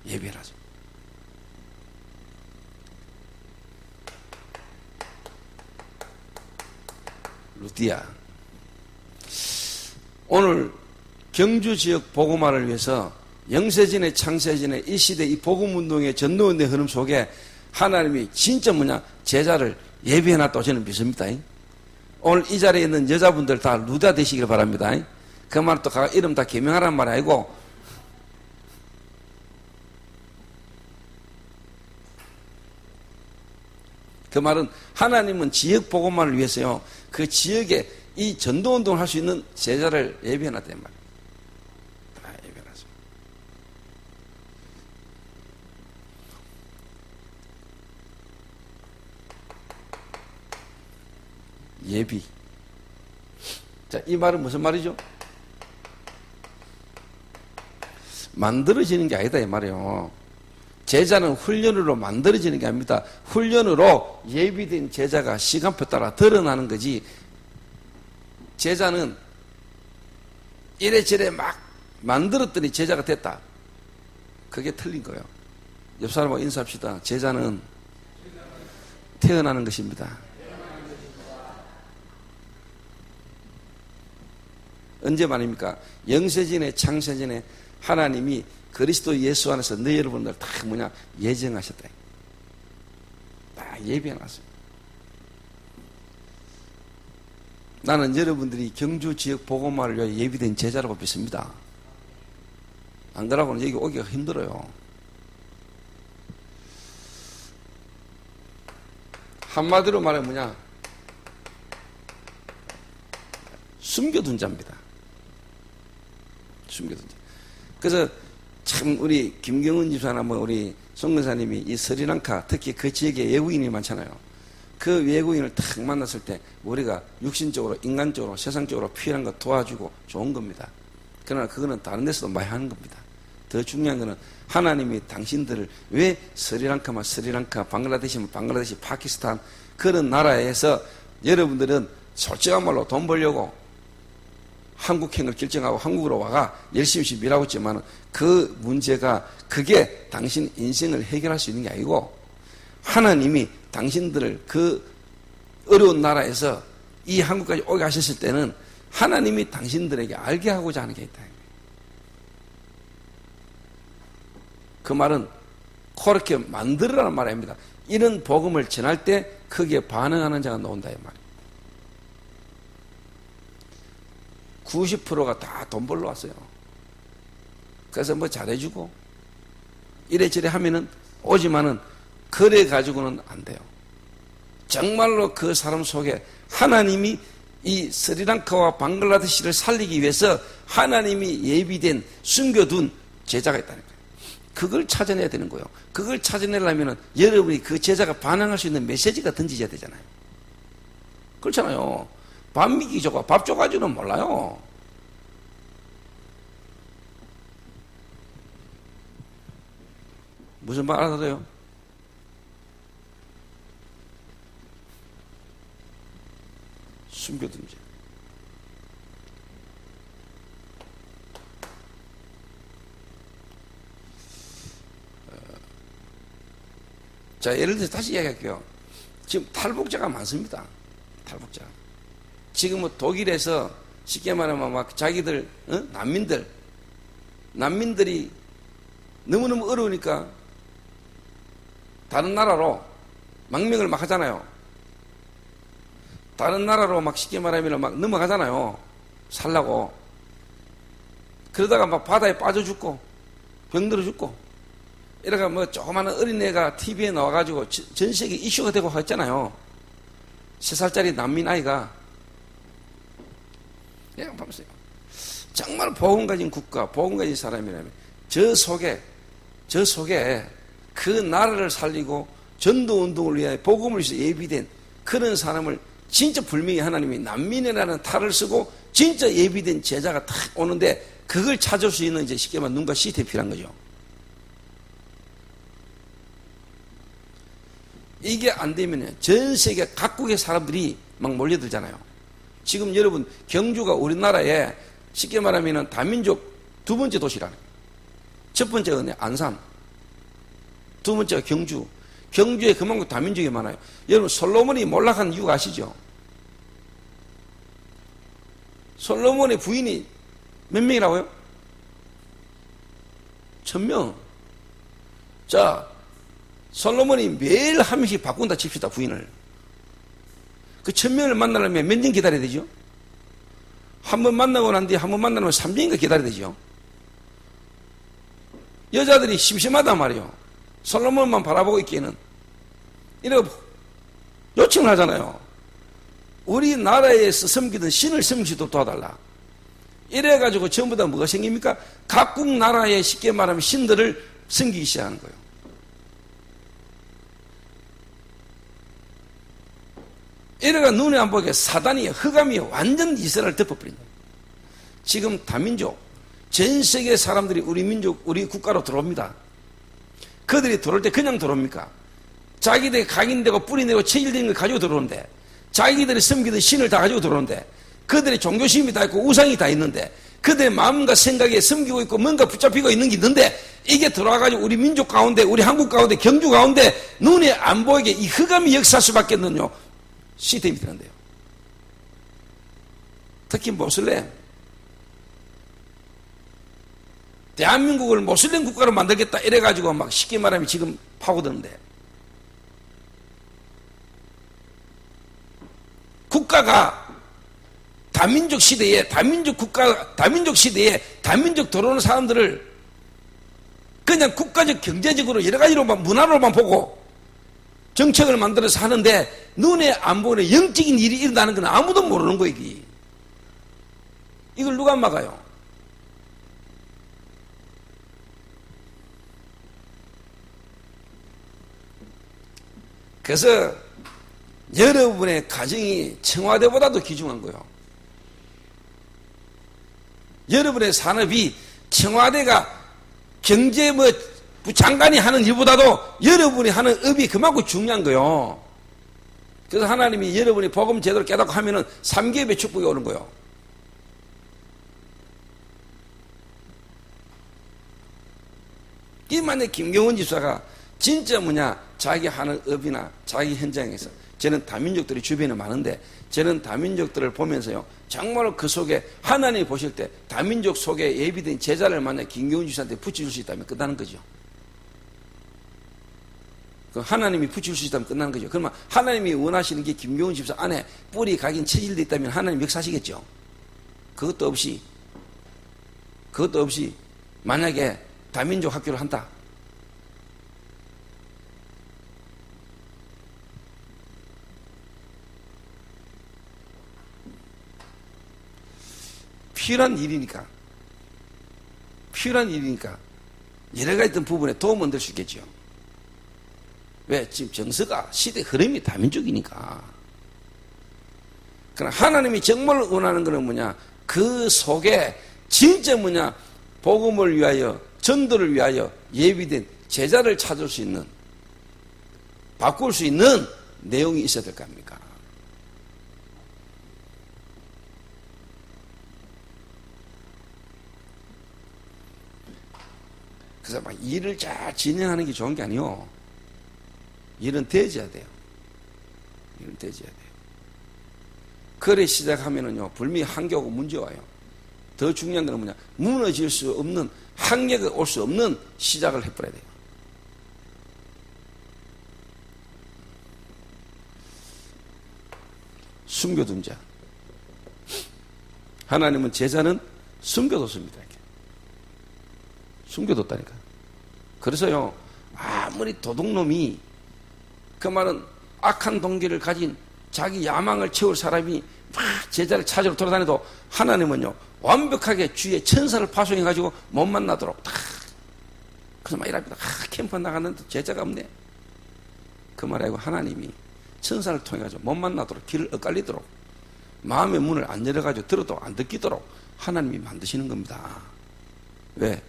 예배하죠. 루디아. 오늘 경주 지역 복음화를 위해서 영세전의 창세전의 이 시대 이 복음운동의 전도운동의 흐름 속에 하나님이 진짜 뭐냐, 제자를 예배해놨다고 저는 믿습니다. 오늘 이 자리에 있는 여자분들 다 루디아 되시길 바랍니다. 그 말 또 이름 다 개명하라는 말 아니고, 그 말은 하나님은 지역 복음화를 위해서요, 그 지역에 이 전도운동을 할 수 있는 제자를 예비해놨다는 말이에요. 다 예비해놨어요. 예비. 자, 이 말은 무슨 말이죠? 만들어지는 게 아니다 이 말이에요. 제자는 훈련으로 만들어지는 게 아닙니다. 훈련으로 예비된 제자가 시간표 따라 드러나는 거지, 제자는 이래저래 막 만들었더니 제자가 됐다, 그게 틀린 거예요. 옆 사람하고 인사합시다. 제자는 태어나는 것입니다. 언제 말입니까? 영세전에 창세전에 하나님이 그리스도 예수 안에서 너희 여러분들 다 뭐냐, 예정하셨다. 다 예비해놨어요. 나는 여러분들이 경주 지역 복음화를 위해 예비된 제자라고 믿습니다. 안 그러고는 여기 오기가 힘들어요. 한마디로 말하면 뭐냐, 숨겨둔 자입니다. 숨겨둔 자. 그래서 참 우리 김경은 집사나 뭐 우리 송근사님이 이 스리랑카 특히 그 지역에 외국인이 많잖아요. 그 외국인을 딱 만났을 때 우리가 육신적으로 인간적으로 세상적으로 필요한 거 도와주고 좋은 겁니다. 그러나 그거는 다른 데서도 많이 하는 겁니다. 더 중요한 거는 하나님이 당신들을 왜 스리랑카만 스리랑카, 방글라데시면 방글라데시, 파키스탄 그런 나라에서 여러분들은 솔직한 말로 돈 벌려고 한국행을 결정하고 한국으로 와가 열심히 일하고 있지만 그 문제가 그게 당신 인생을 해결할 수 있는 게 아니고 하나님이 당신들을 그 어려운 나라에서 이 한국까지 오게 하셨을 때는 하나님이 당신들에게 알게 하고자 하는 게 있다. 그 말은 그렇게 만들으라는 말 아닙니다. 이런 복음을 전할 때 거기에 반응하는 자가 나온다 이 말이에요. 90%가 다 돈 벌러 왔어요. 그래서 뭐 잘해주고 이래저래 하면은 오지만은 그래 가지고는 안 돼요. 정말로 그 사람 속에 하나님이 이 스리랑카와 방글라데시를 살리기 위해서 하나님이 예비된 숨겨둔 제자가 있다는 거예요. 그걸 찾아내야 되는 거예요. 그걸 찾아내려면 여러분이 그 제자가 반응할 수 있는 메시지가 던지셔야 되잖아요. 그렇잖아요. 밥 먹기 좋고 밥 줘가지고는 몰라요. 무슨 말 알아들어요? 숨겨둔 죄. 자, 예를 들어서 다시 이야기할게요. 지금 탈북자가 많습니다. 탈북자. 지금 뭐 독일에서 쉽게 말하면 막 자기들, 난민들이 너무너무 어려우니까 다른 나라로 망명을 막 하잖아요. 다른 나라로 막 쉽게 말하면 막 넘어가잖아요. 살라고. 그러다가 막 바다에 빠져 죽고, 병들어 죽고, 이래가 뭐 조그마한 어린애가 TV에 나와가지고 전 세계 이슈가 되고 했잖아요. 3살짜리 난민 아이가. 예, 봐보세요. 정말 복음 가진 국가, 복음 가진 사람이라면 저 속에 그 나라를 살리고 전도 운동을 위하여 복음을 위해서 예비된 그런 사람을 진짜 분명히 하나님이 난민이라는 탈을 쓰고 진짜 예비된 제자가 탁 오는데 그걸 찾을 수 있는 이제 쉽게 말하면 눈과 시스템이 필요한 거죠. 이게 안 되면 전 세계 각국의 사람들이 막 몰려들잖아요. 지금 여러분 경주가 우리나라에 쉽게 말하면 다민족 두 번째 도시라는 거예요. 첫 번째가 안산, 두 번째가 경주. 경주에 그만큼 다민족이 많아요. 여러분 솔로몬이 몰락한 이유가 아시죠? 솔로몬의 부인이 몇 명이라고요? 1000명. 자, 솔로몬이 매일 한 명씩 바꾼다 칩시다, 부인을. 그 1000명을 만나려면 몇 년 기다려야 되죠? 한 번 만나고 난 뒤에 한 번 만나면 3년인가 기다려야 되죠? 여자들이 심심하단 말이에요. 솔로몬만 바라보고 있기에는. 이래고 요청을 하잖아요. 우리나라에서 섬기던 신을 섬기도 도와달라. 이래가지고 전부 다 뭐가 생깁니까? 각국 나라에 쉽게 말하면 신들을 섬기기 시작하는 거예요. 이래가 눈에 안 보게 사단이 흑암이 완전 이스라엘을 덮어버린 거예요. 지금 다민족, 전 세계 사람들이 우리 민족, 우리 국가로 들어옵니다. 그들이 들어올 때 그냥 들어옵니까? 자기들이 각인되고 뿌리내고 체질된 걸 가지고 들어오는데, 자기들이 섬기던 신을 다 가지고 들어오는데, 그들의 종교심이 다 있고 우상이 다 있는데, 그들의 마음과 생각에 섬기고 있고 뭔가 붙잡히고 있는 게 있는데, 이게 들어와가지고 우리 민족 가운데, 우리 한국 가운데, 경주 가운데 눈에 안 보이게 이 흑암이 역사할 수밖에 없는요 시스템이 되는데요. 특히 모슬렘. 대한민국을 모슬렘 국가로 만들겠다 이래가지고 막 쉽게 말하면 지금 파고드는데, 국가가 다민족 시대에 다민족 국가, 다민족 시대에 다민족 들어오는 사람들을 그냥 국가적 경제적으로 여러 가지로만 문화로만 보고 정책을 만들어서 하는데 눈에 안 보이는 영적인 일이 일어나는 건 아무도 모르는 거예요. 이걸 누가 막아요? 그래서 여러분의 가정이 청와대보다도 귀중한 거예요. 여러분의 산업이 청와대가 경제 부장관이 하는 일보다도 여러분이 하는 업이 그만큼 중요한 거예요. 그래서 하나님이 여러분이 복음 제대로 깨닫고 하면은 3개월의 축복이 오는 거예요. 이 만약 김경원 집사가 진짜 자기 하는 업이나 자기 현장에서, 저는 다민족들이 주변에 많은데 저는 다민족들을 보면서요, 정말로 그 속에 하나님이 보실 때 다민족 속에 예비된 제자를 만약 김경원 집사한테 붙여줄 수 있다면 끝나는 거죠. 그 하나님이 붙일 수 있다면 끝나는 거죠. 그러면 하나님이 원하시는 게 김경원 집사 안에 뿌리 각인 체질되어 있다면 하나님 역사하시겠죠. 그것도 없이 만약에 다민족 학교를 한다. 필요한 일이니까 여러 가지 어떤 부분에 도움은 될 수 있겠죠. 왜? 지금 정서가 시대 흐름이 다민족이니까. 그러나 하나님이 정말 원하는 것은 그 속에 진짜 복음을 위하여, 전도를 위하여 예비된 제자를 찾을 수 있는, 바꿀 수 있는 내용이 있어야 될 거 아닙니까? 그래서 일을 잘 진행하는 게 좋은 게 아니요. 일은 대지해야 돼요. 그래 시작하면은요, 분명히 한계하고 문제 와요. 더 중요한 건 무너질 수 없는, 한계가 올 수 없는 시작을 해버려야 돼요. 숨겨둔 자. 하나님은 제자는 숨겨뒀습니다. 이렇게. 숨겨뒀다니까. 그래서요, 아무리 도둑놈이, 그 말은 악한 동기를 가진 자기 야망을 채울 사람이 막 제자를 찾으러 돌아다녀도 하나님은요, 완벽하게 주위에 천사를 파송해가지고 못 만나도록 다. 그래서 막 이랍니다. 캠프 나갔는데 제자가 없네. 그 말이고 하나님이 천사를 통해가지고 못 만나도록, 길을 엇갈리도록, 마음의 문을 안 열어가지고 들어도 안 듣기도록 하나님이 만드시는 겁니다. 왜?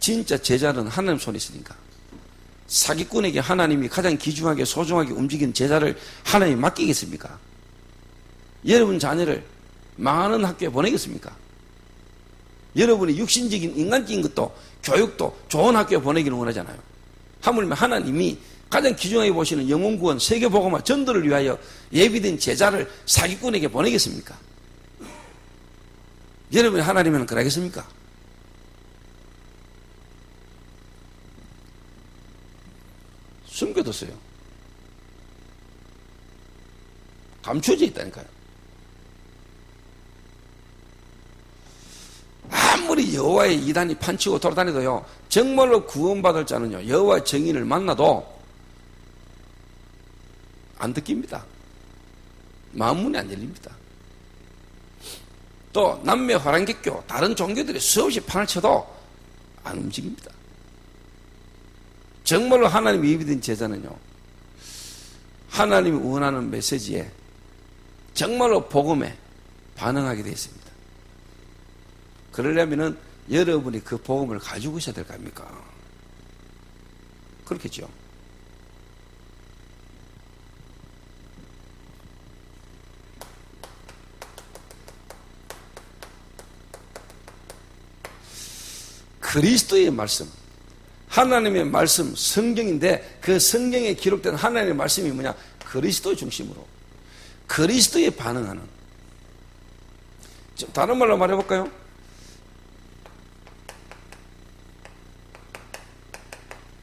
진짜 제자는 하나님 손에 있으니까. 사기꾼에게 하나님이 가장 귀중하게 소중하게 움직이는 제자를 하나님이 맡기겠습니까? 여러분 자녀를 망하는 학교에 보내겠습니까? 여러분이 육신적인 인간적인 것도 교육도 좋은 학교에 보내기를 원하잖아요. 하물며 하나님이 가장 귀중하게 보시는 영혼구원, 세계복음화, 전도를 위하여 예비된 제자를 사기꾼에게 보내겠습니까? 여러분이 하나님은 그러겠습니까? 숨겨뒀어요. 감춰져 있다니까요. 아무리 여호와의 이단이 판치고 돌아다니도요, 정말로 구원받을 자는요, 여호와의 정인을 만나도 안 듣깁니다. 마음문이 안 열립니다. 또 남매 화랑기교, 다른 종교들이 수없이 판을 쳐도 안 움직입니다. 정말로 하나님이 예비된 제자는요, 하나님이 원하는 메시지에 정말로 복음에 반응하게 되어 있습니다. 그러려면은 여러분이 그 복음을 가지고 있어야 될 거 아닙니까? 그렇겠죠. 그리스도의 말씀, 하나님의 말씀, 성경인데 그 성경에 기록된 하나님의 말씀이 뭐냐? 그리스도 중심으로, 그리스도에 반응하는. 좀 다른 말로 말해볼까요?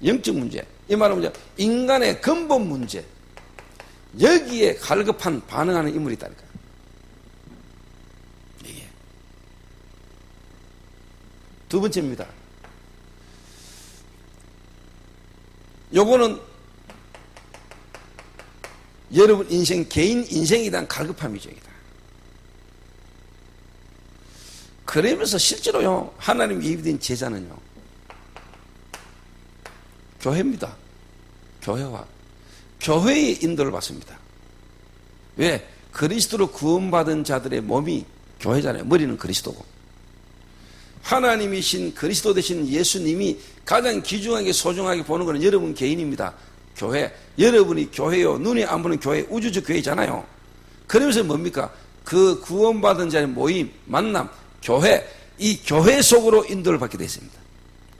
영적 문제, 이 말은 뭐냐? 인간의 근본 문제, 여기에 갈급한 반응하는 인물이 있다니까요. 이게 두 번째입니다. 요거는 여러분 인생, 개인 인생에 대한 갈급함이죠. 그러면서 실제로요, 하나님 예비된 제자는요, 교회입니다. 교회와 교회의 인도를 받습니다. 왜? 그리스도로 구원받은 자들의 몸이 교회잖아요. 머리는 그리스도고. 하나님이신 그리스도 되신 예수님이 가장 귀중하게 소중하게 보는 것은 여러분 개인입니다. 교회. 여러분이 교회요. 눈이 안 보는 교회, 우주적 교회잖아요. 그러면서 뭡니까? 그 구원받은 자의 모임, 만남, 교회, 이 교회 속으로 인도를 받게 되어 있습니다.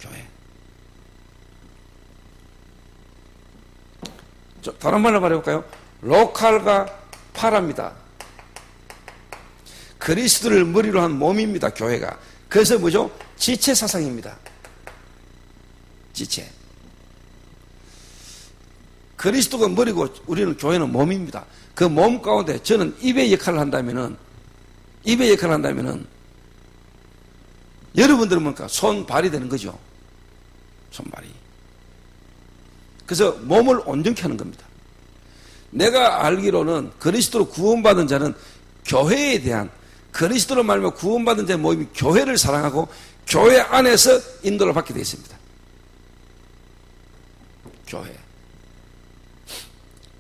교회. 다른 말로 말해볼까요? 로컬과 파라입니다. 그리스도를 머리로 한 몸입니다. 교회가. 그래서 뭐죠? 지체 사상입니다. 지체. 그리스도가 머리고 우리는 교회는 몸입니다. 그 몸 가운데 저는 입의 역할을 한다면은 여러분들은 뭡니까? 손발이 되는 거죠. 손발이. 그래서 몸을 온전케 하는 겁니다. 내가 알기로는 그리스도로 구원받은 자는 교회에 대한 그리스도로 말하면 구원받은 자의 모임이 교회를 사랑하고 교회 안에서 인도를 받게 되어 있습니다. 교회.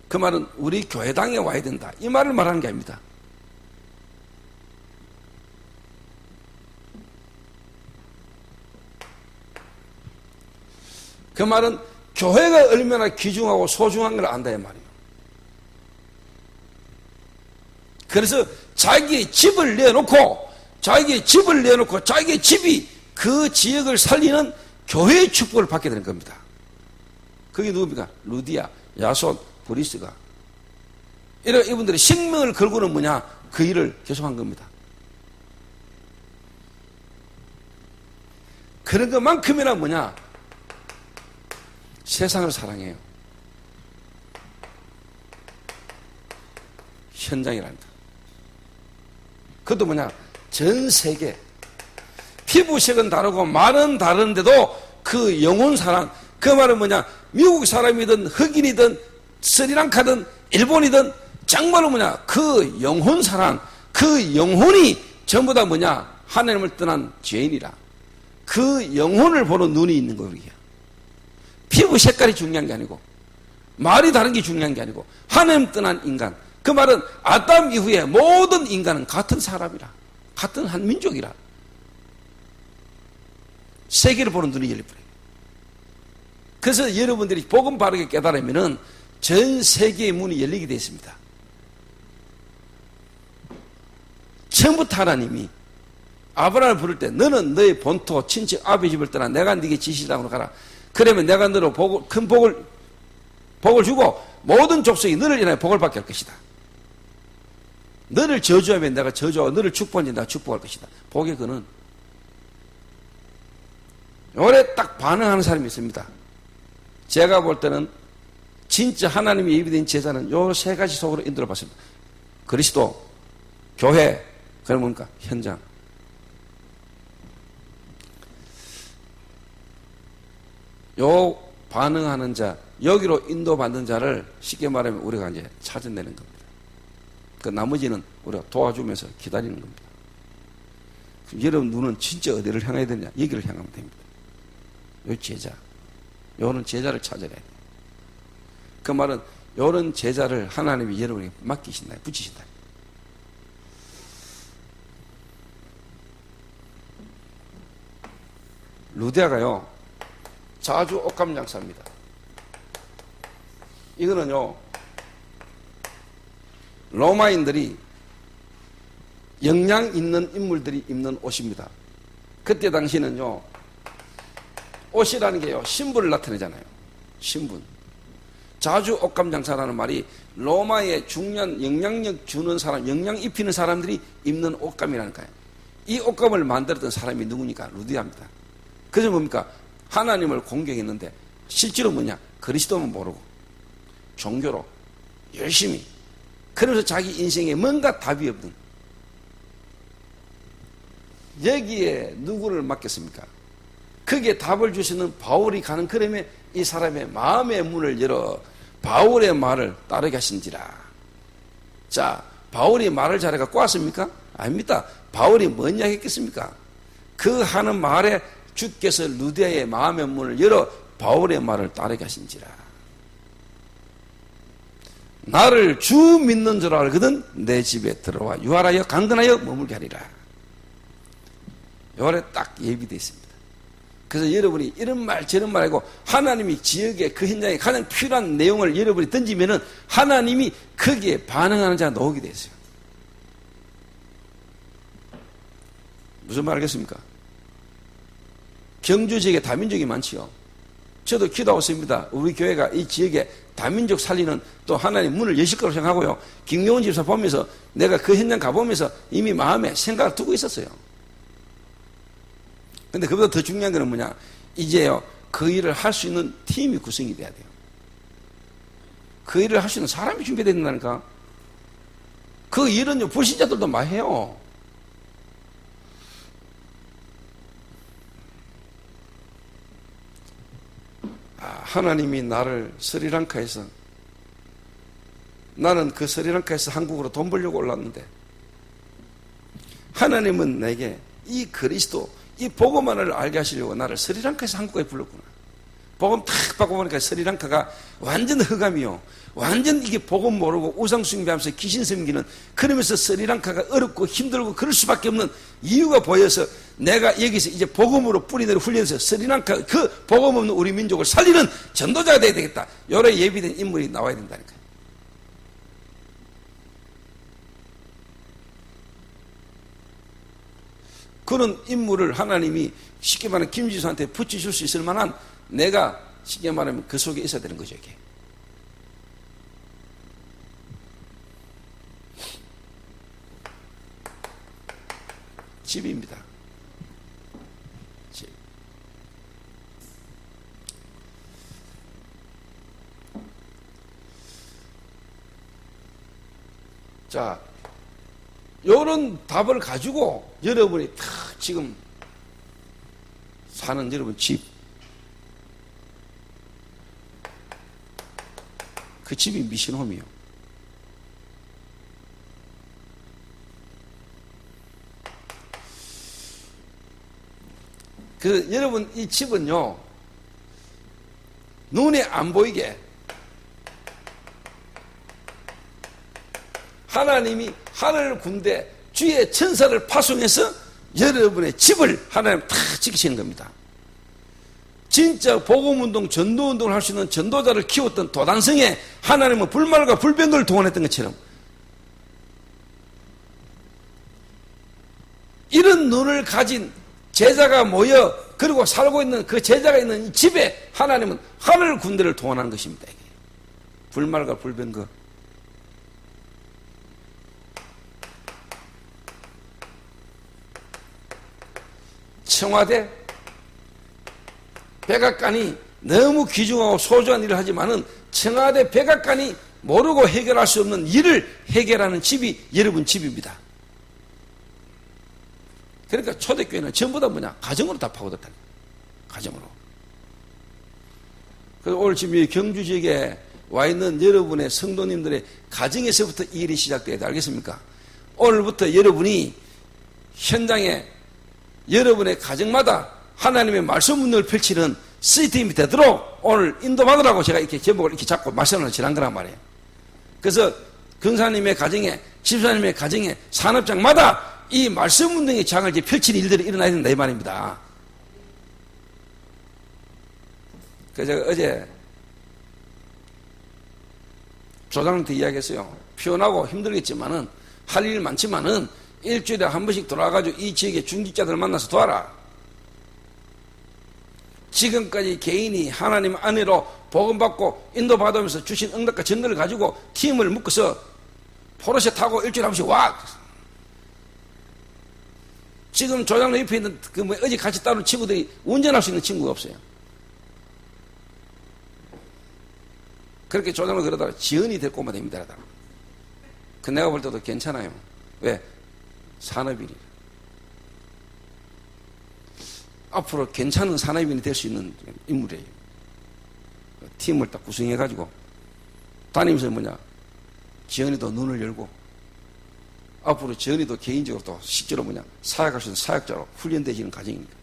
그 말은 우리 교회당에 와야 된다. 이 말을 말하는 게 아닙니다. 그 말은 교회가 얼마나 귀중하고 소중한 걸 안다 이 말이에요. 그래서 자기의 집을 내놓고 자기의 집이 그 지역을 살리는 교회의 축복을 받게 되는 겁니다. 그게 누굽니까? 루디아, 야손, 브리스가. 이분들이 생명을 걸고는 뭐냐? 그 일을 계속한 겁니다. 그런 것만큼이나 뭐냐? 세상을 사랑해요. 현장이랍니다. 그것도 뭐냐? 전 세계. 피부색은 다르고 말은 다른데도 그 영혼 사랑. 그 말은 뭐냐? 미국 사람이든 흑인이든 스리랑카든 일본이든 정말로 뭐냐? 그 영혼 사랑. 그 영혼이 전부 다 뭐냐? 하나님을 떠난 죄인이라. 그 영혼을 보는 눈이 있는 거예요. 피부 색깔이 중요한 게 아니고 말이 다른 게 중요한 게 아니고 하나님 떠난 인간. 그 말은 아담 이후에 모든 인간은 같은 사람이라. 같은 한 민족이라. 세계를 보는 눈이 열릴 뿐이에요. 그래서 여러분들이 복음 바르게 깨달으면은 전 세계의 문이 열리게 되어 있습니다. 처음부터 하나님이 아브라함을 부를 때 너는 너의 본토 친척 아버지 집을 떠나 내가 네게 지시를 하고 가라. 그러면 내가 너로 큰 복을 주고 모든 족속이 너를 인하여 복을 받게 할 것이다. 너를 저주하면 내가 저주하고 너를 축복하면 내가 축복할 것이다. 복의 근은 요래 딱 반응하는 사람이 있습니다. 제가 볼 때는 진짜 하나님이 예비된 제자는 요 세 가지 속으로 인도를 받습니다. 그리스도, 교회, 그러면 뭡니까? 현장. 요 반응하는 자, 여기로 인도받는 자를 쉽게 말하면 우리가 이제 찾아내는 겁니다. 그 나머지는 우리가 도와주면서 기다리는 겁니다. 여러분 눈은 진짜 어디를 향해야 되냐? 여기를 향하면 됩니다. 요 제자. 요런 제자를 찾아야 돼요. 그 말은 요런 제자를 하나님이 여러분에게 맡기신다, 붙이신다. 루디아가요, 자주 옷감 장사입니다. 이거는요, 로마인들이 영양 있는 인물들이 입는 옷입니다. 그때 당시는요, 옷이라는 게요, 신분을 나타내잖아요. 신분. 자주 옷감 장사라는 말이 로마의 중요한 영향력 주는 사람, 영양 입히는 사람들이 입는 옷감이라는 거예요. 이 옷감을 만들었던 사람이 누구니까? 루디아입니다. 그래서 뭡니까? 하나님을 공경했는데 실제로 뭐냐? 그리스도만 모르고 종교로 열심히 그러면서 자기 인생에 뭔가 답이 없는 여기에 누구를 맡겼습니까? 거기에 답을 주시는 바울이 가는 걸음에 이 사람의 마음의 문을 열어 바울의 말을 따르게 하신지라. 자, 바울이 말을 잘해갖고 왔습니까? 아닙니다. 바울이 뭔 이야기 했겠습니까? 그 하는 말에 주께서 루디아의 마음의 문을 열어 바울의 말을 따르게 하신지라. 나를 주 믿는 줄 알거든 내 집에 들어와 유하라여 강건하여 머물게 하리라. 요래 딱 예비되어 있습니다. 그래서 여러분이 이런 말 저런 말 하고 하나님이 지역에 그 현장에 가장 필요한 내용을 여러분이 던지면은 하나님이 거기에 반응하는 자가 나오게 되어 있어요. 무슨 말 하겠습니까? 경주 지역에 다민족이 많지요. 저도 기도하고 있습니다. 우리 교회가 이 지역에 다민족 살리는 또 하나님 문을 여실 거라고 생각하고요. 김경원 집사 보면서 내가 그 현장 가보면서 이미 마음에 생각을 두고 있었어요. 근데 그보다 더 중요한 거는 뭐냐? 이제요, 그 일을 할 수 있는 팀이 구성이 돼야 돼요. 그 일을 할 수 있는 사람이 준비되야 된다니까. 그 일은요, 불신자들도 많이 해요. 하나님이 나를 스리랑카에서, 나는 그 스리랑카에서 한국으로 돈 벌려고 올랐는데 하나님은 내게 이 그리스도, 이 복음만을 알게 하시려고 나를 스리랑카에서 한국에 불렀구나. 복음 탁 받고 보니까 스리랑카가 완전 흑암이요, 완전 이게 복음 모르고 우상 숭배하면서 귀신 섬기는, 그러면서 스리랑카가 어렵고 힘들고 그럴 수밖에 없는 이유가 보여서 내가 여기서 이제 복음으로 뿌리내려 훈련해서 스리랑카 그 복음 없는 우리 민족을 살리는 전도자가 돼야 되겠다. 여러 예비된 인물이 나와야 된다니까요. 그런 인물을 하나님이 쉽게 말하면 김지수한테 붙이실 수 있을 만한, 내가 쉽게 말하면 그 속에 있어야 되는 거죠, 이게. 집입니다. 집. 자, 요런 답을 가지고 여러분이 다 지금 사는 여러분 집, 그 집이 미션홈이요. 그 여러분 이 집은요, 눈에 안 보이게 하나님이 하늘 군대 주의 천사를 파송해서 여러분의 집을 하나님 다 지키시는 겁니다. 진짜 복음운동, 전도운동을 할 수 있는 전도자를 키웠던 도단성에 하나님은 불말과 불변도를 동원했던 것처럼 이런 눈을 가진 제자가 모여 그리고 살고 있는 그 제자가 있는 이 집에 하나님은 하늘 군대를 동원하는 것입니다. 이게. 불말과 불변거. 청와대 백악관이 너무 귀중하고 소중한 일을 하지만은 청와대 백악관이 모르고 해결할 수 없는 일을 해결하는 집이 여러분 집입니다. 그러니까 초대교회는 전부 다 뭐냐? 가정으로 다 파고들었다. 가정으로. 그래서 오늘 지금 이 경주 지역에 와 있는 여러분의 성도님들의 가정에서부터 이 일이 시작돼야 돼. 알겠습니까? 오늘부터 여러분이 현장에 여러분의 가정마다 하나님의 말씀 문을 펼치는 시스템이 되도록 오늘 인도받으라고 제가 이렇게 제목을 이렇게 잡고 말씀을 지난 거란 말이에요. 그래서 근사님의 가정에, 집사님의 가정에, 산업장마다 이 말씀 운동의 장을 이제 펼치는 일들이 일어나야 된다 이 말입니다. 그래서 제가 어제 조장한테 이야기했어요. 피곤하고 힘들겠지만은 할 일 많지만은 일주일에 한 번씩 돌아가가지고 이 지역의 중직자들 만나서 도와라. 지금까지 개인이 하나님 안으로 복음받고 인도받으면서 주신 응답과 전도를 가지고 팀을 묶어서 포르쉐 타고 일주일에 한 번씩 와. 지금 조장로 옆에 있는 그 어제 같이 따른 친구들이 운전할 수 있는 친구가 없어요. 그렇게 조장로 그러다가 지연이 될 곳만 됩니다. 그 내가 볼 때도 괜찮아요. 왜? 산업인이. 앞으로 괜찮은 산업인이 될 수 있는 인물이에요. 팀을 딱 구성해가지고 다니면서 뭐냐? 지연이도 눈을 열고 앞으로 지연이도 개인적으로 또 실제로 뭐냐? 사역할 수 있는 사역자로 훈련되시는 과정입니다.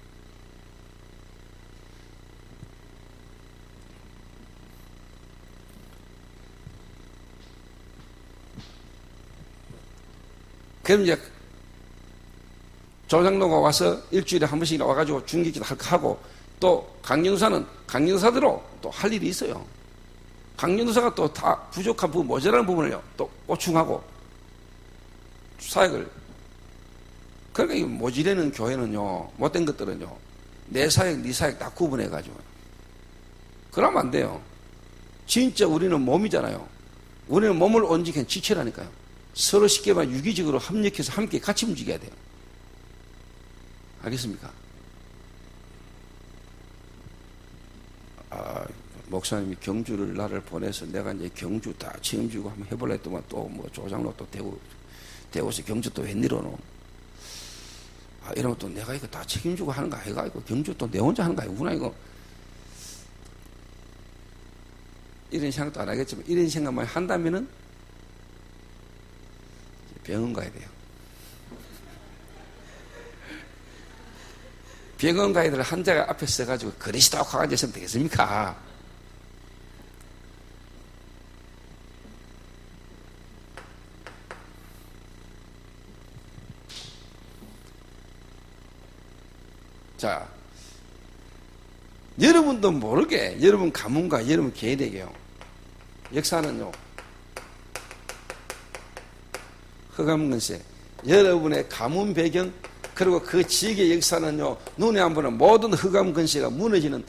그럼 이제 조장로가 와서 일주일에 한 번씩 와가지고 중기기도 하고 또 강연사는 강연사대로 또 할 일이 있어요. 강연사가 또 다 부족한 부분, 모자라는 부분을요 또 보충하고 사역을. 그러니까 이 모지래는 교회는요, 못된 것들은요 내 사역, 네 사역 다 구분해가지고 그러면 안 돼요. 진짜 우리는 몸이잖아요. 우리는 몸을 온직한 지체라니까요. 서로 쉽게 말하면 유기적으로 협력해서 함께 같이 움직여야 돼요. 알겠습니까? 목사님이 경주를 나를 보내서 내가 이제 경주 다 책임지고 한번 해볼라 했더만 또 뭐 조장로 또 대구에서 경주 또 웬일로노. 이러면 또 내가 이거 다 책임지고 하는 거 아이가? 이거 경주 또 내 혼자 하는 거 아니구나, 이거. 이런 생각도 안 하겠지만, 이런 생각만 한다면은 병원 가야 돼요. 병원 가야 될 환자가 앞에 서가지고 그리스도하고 가가지고 있으면 되겠습니까? 자, 여러분도 모르게 여러분 가문과 여러분 계획에게요. 역사는요. 흑암근세 여러분의 가문 배경 그리고 그 지역의 역사는요. 눈에 안 보는 모든 흑암근세가 무너지는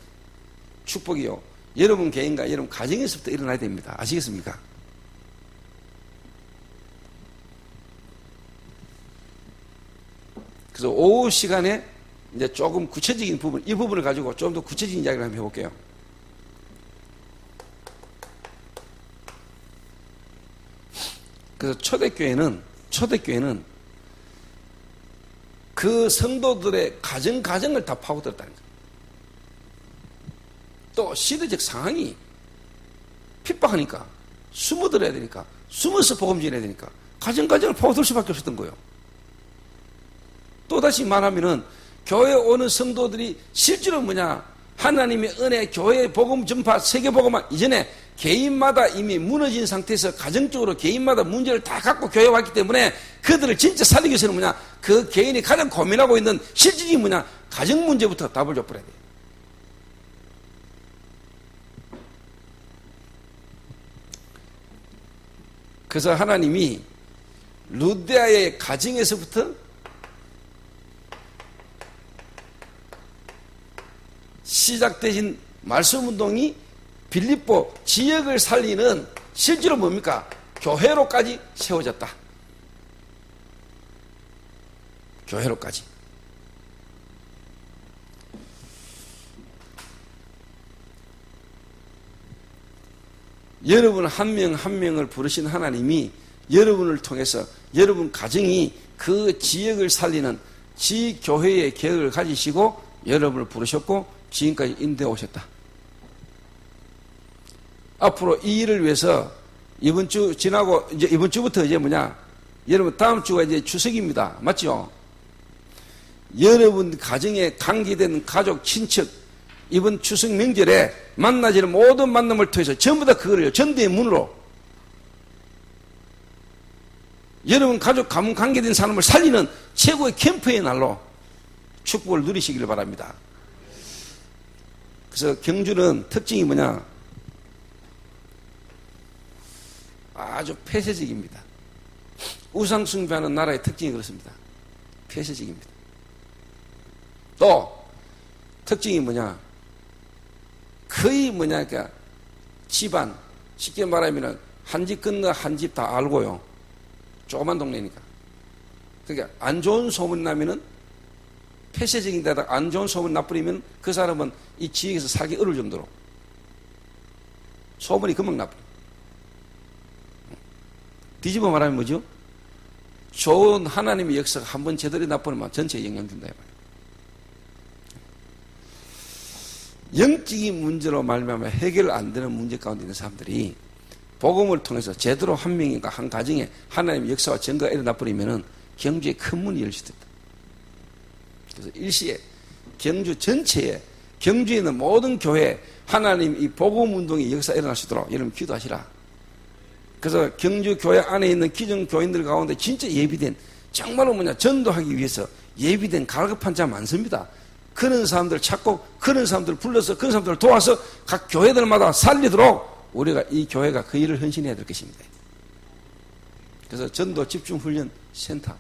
축복이요. 여러분 개인과 여러분 가정에서부터 일어나야 됩니다. 아시겠습니까? 그래서 오후 시간에 이제 조금 구체적인 부분, 이 부분을 가지고 좀 더 구체적인 이야기를 한번 해볼게요. 그래서 초대교회는 그 성도들의 가정을 다 파고들었다는 거예요. 또 시대적 상황이 핍박하니까 숨어들어야 되니까 숨어서 복음 전해야 되니까 가정을 파고들 수밖에 없었던 거예요. 또다시 말하면은 교회에 오는 성도들이 실제로 뭐냐, 하나님의 은혜, 교회의 복음 전파, 세계 복음화 이전에 개인마다 이미 무너진 상태에서 가정적으로 개인마다 문제를 다 갖고 교회에 왔기 때문에 그들을 진짜 살리기 위해서는 뭐냐, 그 개인이 가장 고민하고 있는 실질이 뭐냐, 가정 문제부터 답을 줘버려야 돼요. 그래서 하나님이 루데아의 가정에서부터 시작되신 말씀운동이 빌립보 지역을 살리는 실제로 뭡니까? 교회로까지 세워졌다. 교회로까지. 여러분 한 명 한 명을 부르신 하나님이 여러분을 통해서 여러분 가정이 그 지역을 살리는 지교회의 계획을 가지시고 여러분을 부르셨고 지금까지 인도해 오셨다. 앞으로 이 일을 위해서 이번 주 지나고 이제 이번 주부터 이제 뭐냐, 여러분 다음 주가 이제 추석입니다. 맞죠? 여러분 가정에 관계된 가족, 친척 이번 추석 명절에 만나지는 모든 만남을 통해서 전부 다 그거를 전도의 문으로 여러분 가족, 가문 관계된 사람을 살리는 최고의 캠프의 날로 축복을 누리시기를 바랍니다. 그래서 경주는 특징이 뭐냐? 아주 폐쇄적입니다. 우상숭배하는 나라의 특징이 그렇습니다. 폐쇄적입니다. 또 특징이 뭐냐? 거의 뭐냐, 그러니까 집안, 쉽게 말하면 한 집 건너 한 집 다 알고요. 조그만 동네니까. 그러니까 안 좋은 소문이 나면은 폐쇄적인 데다가 안 좋은 소문 나뿌리면 그 사람은 이 지역에서 살기 어려울 정도로 소문이 금방 나뿌려. 뒤집어 말하면 뭐죠? 좋은 하나님의 역사가 한번 제대로 나쁘면 전체에 영향 준다. 영적인 문제로 말미암아 해결 안 되는 문제 가운데 있는 사람들이 복음을 통해서 제대로 한 명인가 한 가정에 하나님의 역사와 증거가 일어나 버리면은 경주에 큰 문이 열릴 수도 있다. 그래서 일시에 경주 전체에 경주에 있는 모든 교회 하나님 이 복음 운동의 역사가 일어날 수 있도록 여러분 기도하시라. 그래서 경주 교회 안에 있는 기존 교인들 가운데 진짜 예비된 정말로 뭐냐 전도하기 위해서 예비된 갈급한 자 많습니다. 그런 사람들 찾고 그런 사람들 불러서 그런 사람들을 도와서 각 교회들마다 살리도록 우리가 이 교회가 그 일을 헌신해야 될 것입니다. 그래서 전도 집중훈련 센터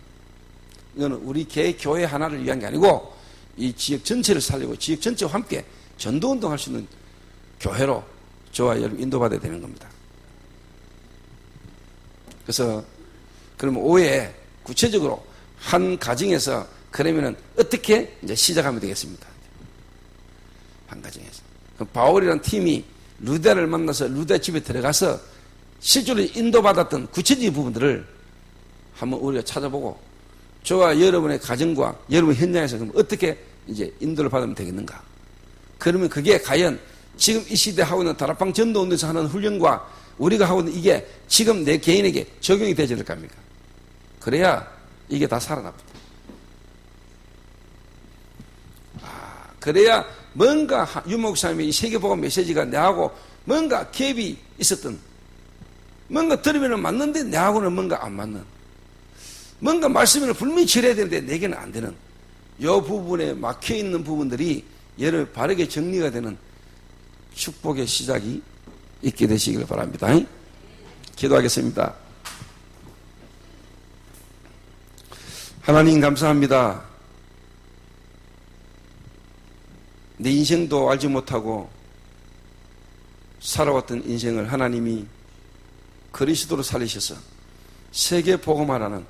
이거는 우리 교회 하나를 위한 게 아니고 이 지역 전체를 살리고 지역 전체와 함께 전도운동 할 수 있는 교회로 저와 여러분 인도받아야 되는 겁니다. 그래서 그러면 5회 구체적으로 한 가정에서 그러면은 어떻게 이제 시작하면 되겠습니다. 한 가정에서. 그럼 바울이라는 팀이 루다를 만나서 루다 집에 들어가서 실제로 인도받았던 구체적인 부분들을 한번 우리가 찾아보고 저와 여러분의 가정과 여러분 현장에서 그럼 어떻게 이제 인도를 받으면 되겠는가? 그러면 그게 과연 지금 이 시대에 하고 있는 다락방 전도운동에서 하는 훈련과 우리가 하고 있는 이게 지금 내 개인에게 적용이 되지 않을까 합니까? 그래야 이게 다 살아납니다. 그래야 뭔가 유목사님의 이 세계복음 메시지가 내하고 뭔가 갭이 있었던, 뭔가 들으면 맞는데 내하고는 뭔가 안 맞는, 뭔가 말씀을 분명히 전해야 되는데 내게는 안 되는 이 부분에 막혀있는 부분들이 여러분 바르게 정리가 되는 축복의 시작이 있게 되시길 바랍니다. 기도하겠습니다. 하나님 감사합니다. 내 인생도 알지 못하고 살아왔던 인생을 하나님이 그리스도로 살리셔서 세계 복음화라는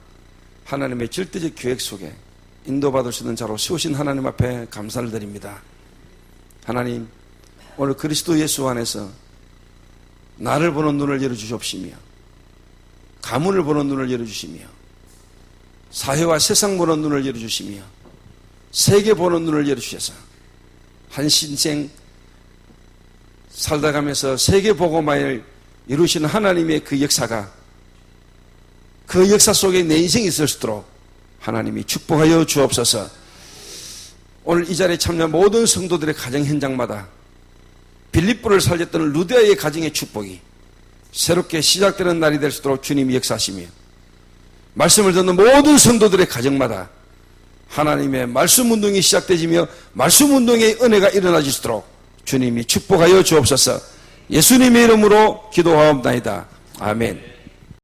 하나님의 절대적 계획 속에 인도받을 수 있는 자로 세우신 하나님 앞에 감사를 드립니다. 하나님, 오늘 그리스도 예수 안에서 나를 보는 눈을 열어주시옵시며 가문을 보는 눈을 열어주시며 사회와 세상 보는 눈을 열어주시며 세계 보는 눈을 열어주셔서 한 신생 살다 가면서 세계 복음화를 이루시는 하나님의 그 역사가 그 역사 속에 내 인생이 있을 수 있도록 하나님이 축복하여 주옵소서. 오늘 이 자리에 참여한 모든 성도들의 가정 현장마다 빌립보를 살렸던 루디아의 가정의 축복이 새롭게 시작되는 날이 될 수 있도록 주님이 역사하시며 말씀을 듣는 모든 성도들의 가정마다 하나님의 말씀 운동이 시작되지며 말씀 운동의 은혜가 일어나질 수 있도록 주님이 축복하여 주옵소서. 예수님의 이름으로 기도하옵나이다. 아멘.